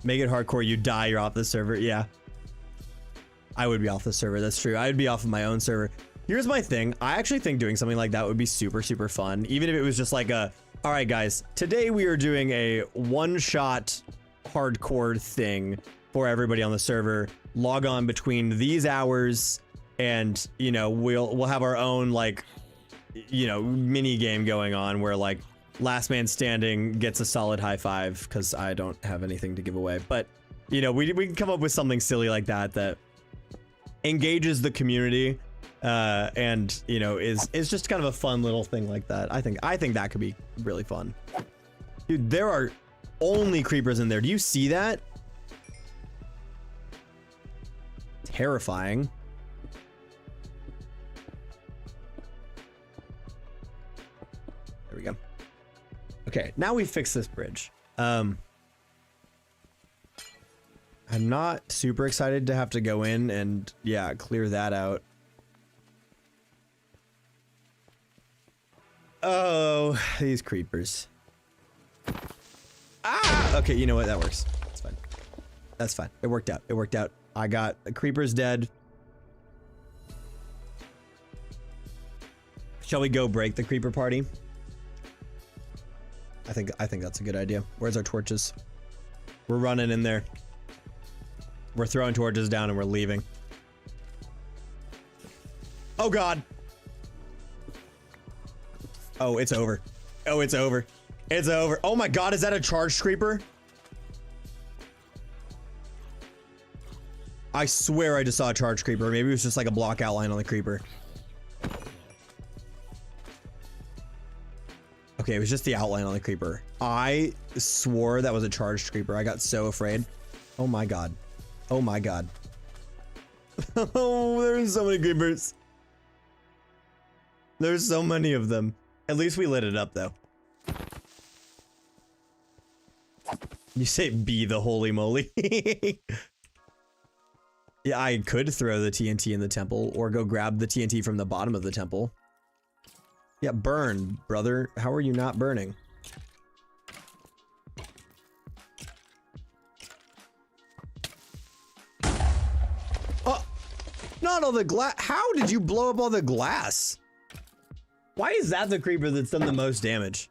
Make it hardcore, you die, you're off the server. Yeah. I would be off the server, that's true. I'd be off of my own server. Here's my thing. I actually think doing something like that would be super, super fun. Even if it was just like a, all right, guys, today we are doing a one-shot hardcore thing for everybody on the server. Log on between these hours and, you know, we'll have our own, like, you know, mini game going on where, like, last man standing gets a solid high five because I don't have anything to give away. But, you know, we can come up with something silly like that that engages the community. And you know, is just kind of a fun little thing like that. I think that could be really fun. Dude, there are only creepers in there. Do you see that? Terrifying. There we go. Okay, now we fix this bridge. I'm not super excited to have to go in and, yeah, clear that out. Oh, these creepers. Ah! Okay, you know what? That works. That's fine. That's fine. It worked out. It worked out. I got the creepers dead. Shall we go break the creeper party? I think that's a good idea. Where's our torches? We're running in there. We're throwing torches down and we're leaving. Oh God. Oh, it's over. Oh, it's over. It's over. Oh my God, is that a charged creeper? I swear I just saw a charged creeper. Maybe it was just like a block outline on the creeper. Okay, it was just the outline on the creeper. I swore that was a charged creeper. I got so afraid. Oh my god. Oh my god. Oh, there's so many creepers. There's so many of them. At least we lit it up though. You say be the holy moly. Yeah, I could throw the TNT in the temple or go grab the TNT from the bottom of the temple. Yeah, burn, brother. How are you not burning? Oh, not all the glass. How did you blow up all the glass? Why is that the creeper that's done the most damage?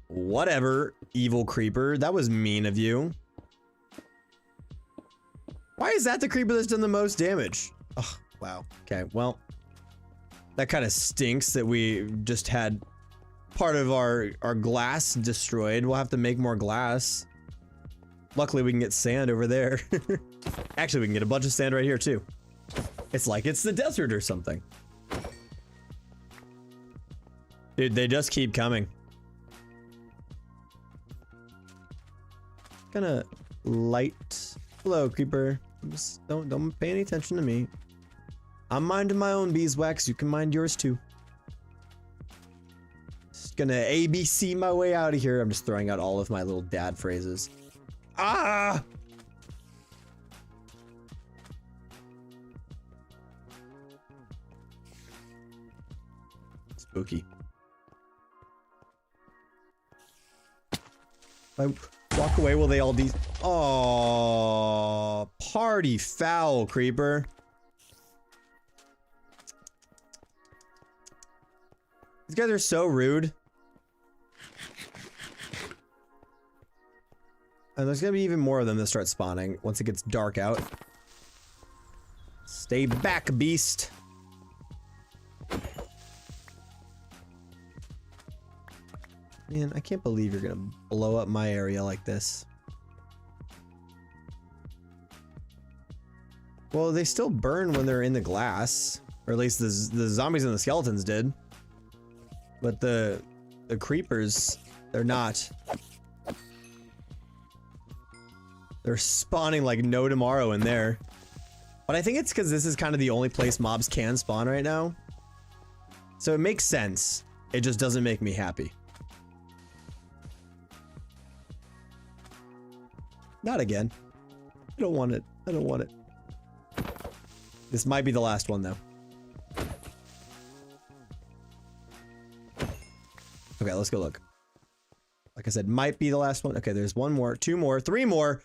Whatever, evil creeper. That was mean of you. Why is that the creeper that's done the most damage? Oh, wow. Okay, well, that kind of stinks that we just had part of our glass destroyed. We'll have to make more glass. Luckily, we can get sand over there. Actually, we can get a bunch of sand right here, too. It's like it's the desert or something. Dude, they just keep coming. Gonna light. Hello, creeper. Just don't pay any attention to me. I'm minding my own beeswax. You can mind yours too. Just gonna ABC my way out of here. I'm just throwing out all of my little dad phrases. Ah! Spooky. Walk away, will they all be? Oh, party foul, creeper. These guys are so rude. And there's gonna be even more of them that start spawning once it gets dark out. Stay back, beast. Man, I can't believe you're gonna blow up my area like this. Well, they still burn when they're in the glass. Or at least the zombies and the skeletons did. But the creepers, they're not. They're spawning like no tomorrow in there. But I think it's because this is kind of the only place mobs can spawn right now. So it makes sense. It just doesn't make me happy. Not again. I don't want it. I don't want it. This might be the last one, though. Okay, let's go look. Like I said, might be the last one. Okay, there's one more, two more, three more.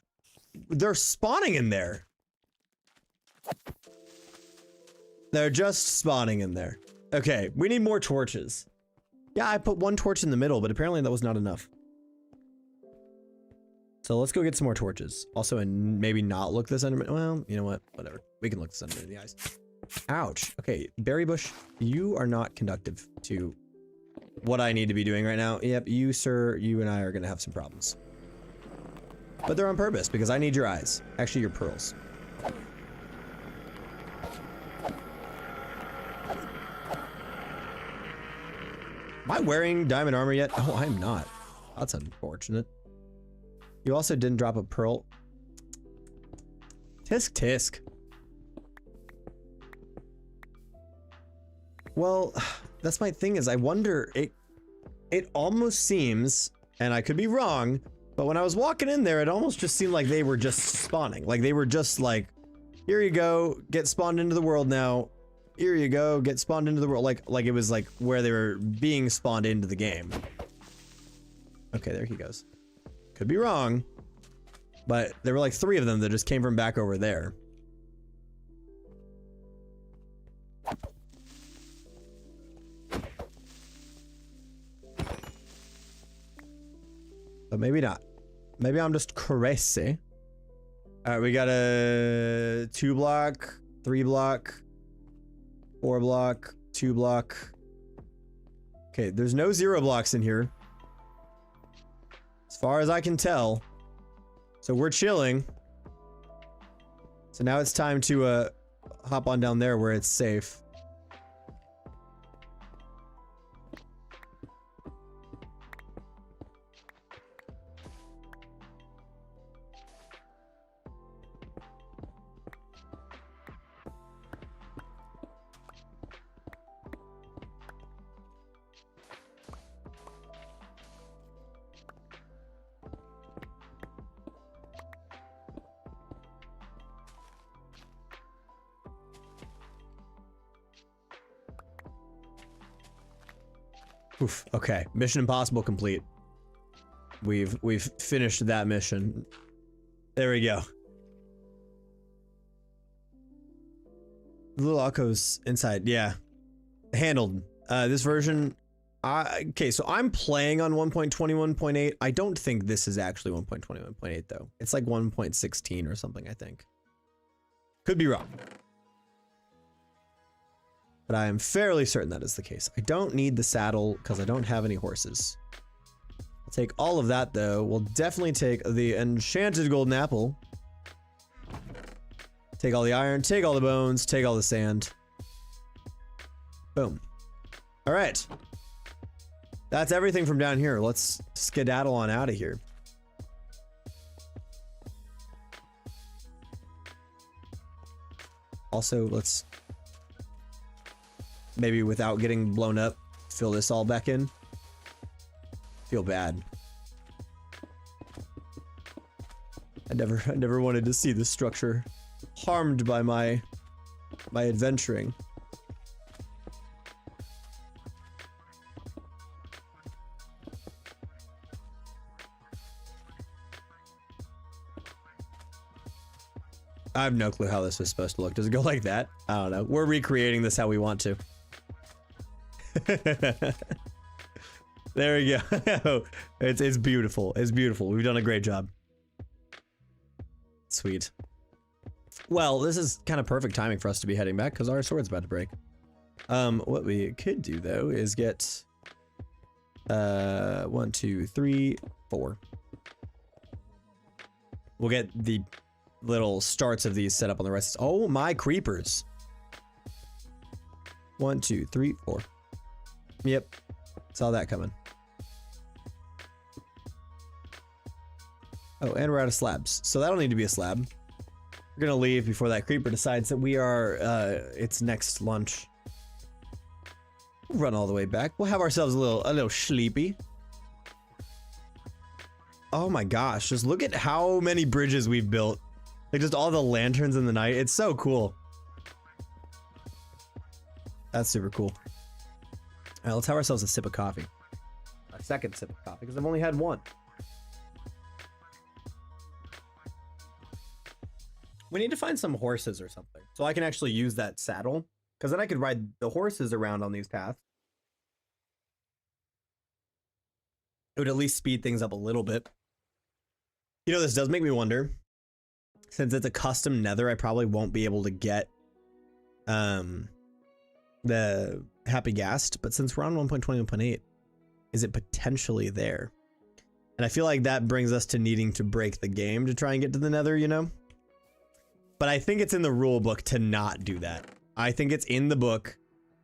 They're spawning in there. They're just spawning in there. Okay, we need more torches. Yeah, I put one torch in the middle, but apparently that was not enough. So let's go get some more torches. Also, and maybe not look this under. Well, you know what? Whatever. We can look this under the eyes. Ouch. Okay, berry bush, you are not conductive to what I need to be doing right now. Yep, you, sir, you and I are gonna have some problems. But they're on purpose because I need your eyes. Actually, your pearls. Am I wearing diamond armor yet? Oh, I'm not. That's unfortunate. You also didn't drop a pearl. Tisk tisk. Well, that's my thing is I wonder, it almost seems, and I could be wrong, but when I was walking in there, it almost just seemed like they were just spawning. Like they were just like, here you go, get spawned into the world now. Here you go, get spawned into the world. Like it was like where they were being spawned into the game. Okay, there he goes. Could be wrong, but there were like 3 of them that just came from back over there. But maybe not. Maybe I'm just crazy. All right, we got a 2 block, 3 block, 4 block, 2 block. Okay, there's no 0 blocks in here. As far as I can tell. So we're chilling. So now it's time to hop on down there where it's safe. Oof, okay, mission impossible complete. We've finished that mission. There we go. Little Akko's inside, yeah. Handled. This version, okay, so I'm playing on 1.21.8. I don't think this is actually 1.21.8 though. It's like 1.16 or something, I think. Could be wrong. But I am fairly certain that is the case. I don't need the saddle because I don't have any horses. I'll take all of that though. We'll definitely take the enchanted golden apple. Take all the iron, take all the bones, take all the sand. Boom. All right. That's everything from down here. Let's skedaddle on out of here. Also, let's maybe without getting blown up, fill this all back in. Feel bad. I never wanted to see this structure harmed by my adventuring. I have no clue how this is supposed to look. Does it go like that? I don't know. We're recreating this how we want to. There we go. It's beautiful. It's beautiful. We've done a great job. Sweet. Well, this is kind of perfect timing for us to be heading back because our sword's about to break. What we could do though is get 1, 2, 3, 4. We'll get the little starts of these set up on the rest. Oh my creepers. 1, 2, 3, 4. Yep. Saw that coming. Oh, and we're out of slabs. So that'll need to be a slab. We're gonna leave before that creeper decides that we are its next lunch. We'll run all the way back. We'll have ourselves a little sleepy. Oh my gosh, just look at how many bridges we've built. Like just all the lanterns in the night. It's so cool. That's super cool. All right, let's have ourselves a sip of coffee. A second sip of coffee, because I've only had one. We need to find some horses or something, so I can actually use that saddle, because then I could ride the horses around on these paths. It would at least speed things up a little bit. You know, this does make me wonder. Since it's a custom nether, I probably won't be able to get the Happy Ghast, but since we're on 1.21.8, is it potentially there? And I feel like that brings us to needing to break the game to try and get to the nether, you know? But I think it's in the rule book to not do that. I think it's in the book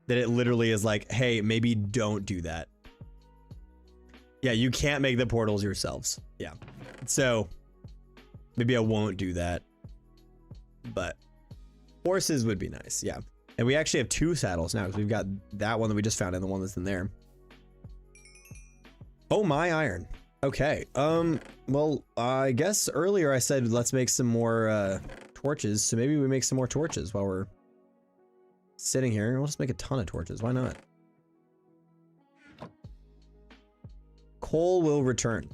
that it literally is like, hey, maybe don't do that. Yeah, you can't make the portals yourselves. Yeah. So maybe I won't do that. But horses would be nice. Yeah. And we actually have 2 saddles now because we've got that one that we just found and the one that's in there. Oh, my iron. Okay. Well, I guess earlier I said let's make some more torches. So maybe we make some more torches while we're sitting here. We'll just make a ton of torches. Why not? Coal will return.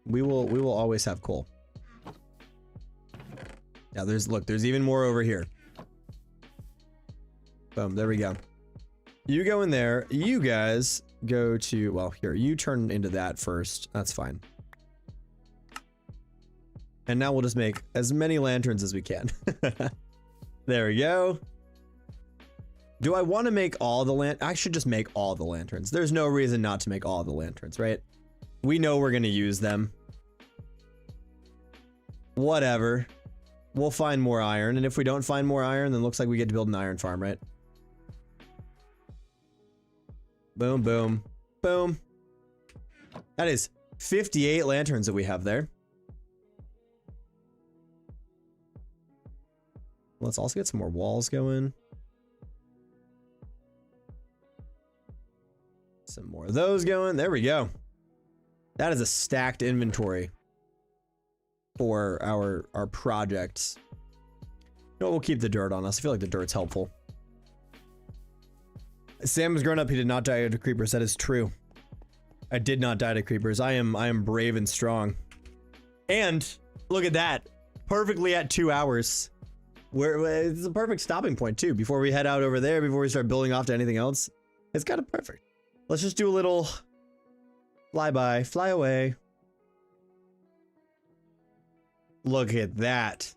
We will always have coal. Now there's even more over here. Boom, there we go. You go in there. You guys go to, well, here, you turn into that first. That's fine. And now we'll just make as many lanterns as we can. There we go. Do I want to make all the I should just make all the lanterns. There's no reason not to make all the lanterns, right? We know we're going to use them. Whatever. We'll find more iron. And if we don't find more iron, then it looks like we get to build an iron farm, right? Boom, boom, boom. That is 58 lanterns that we have there. Let's also get some more walls going. Some more of those going. There we go. That is a stacked inventory for our projects. You know, we'll keep the dirt on us. I feel like the dirt's helpful. Sam was grown up. He did not die to creepers. That is true. I did not die to creepers. I am brave and strong. And look at that. Perfectly at 2 hours. It's a perfect stopping point too. Before we head out over there, before we start building off to anything else. It's kind of perfect. Let's just do a little flyby, fly away. Look at that.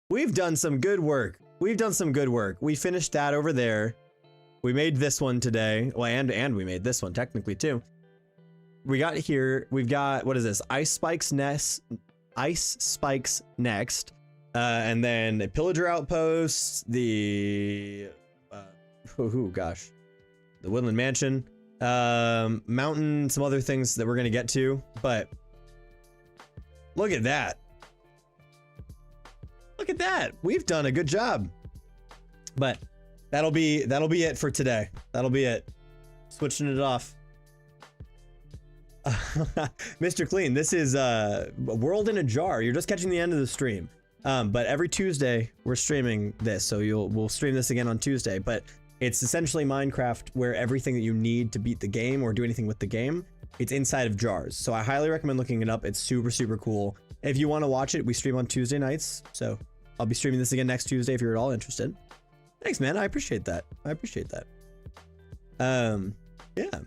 We've done some good work. We've done some good work. We finished that over there. We made this one today. Well, and we made this one technically too. We got here. We've got, what is this? Ice spikes next. And then a pillager outpost. The gosh, the woodland mansion, mountain, some other things that we're gonna get to. But look at that. Look at that. We've done a good job. But that'll be it for today. That'll be it. Switching it off. Mr. Clean, this is a world in a jar. You're just catching the end of the stream. But every Tuesday we're streaming this, so we'll stream this again on Tuesday. But it's essentially Minecraft where everything that you need to beat the game or do anything with the game, it's inside of jars. So I highly recommend looking it up. It's super, super cool. If you want to watch it, we stream on Tuesday nights. So I'll be streaming this again next Tuesday if you're at all interested. Thanks, man. I appreciate that. I appreciate that. Yeah.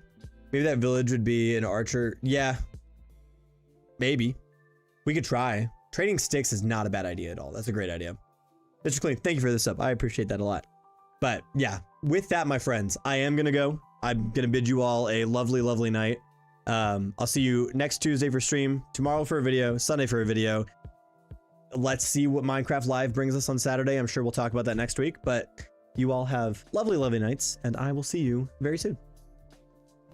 Maybe that village would be an archer. Yeah. Maybe. We could try. Trading sticks is not a bad idea at all. That's a great idea. Mr. Clean, thank you for this up. I appreciate that a lot. But yeah, with that, my friends, I am going to go. I'm going to bid you all a lovely, lovely night. I'll see you next Tuesday for stream, tomorrow for a video, Sunday for a video. Let's see what Minecraft Live brings us on Saturday. I'm sure we'll talk about that next week, but you all have lovely, lovely nights, and I will see you very soon.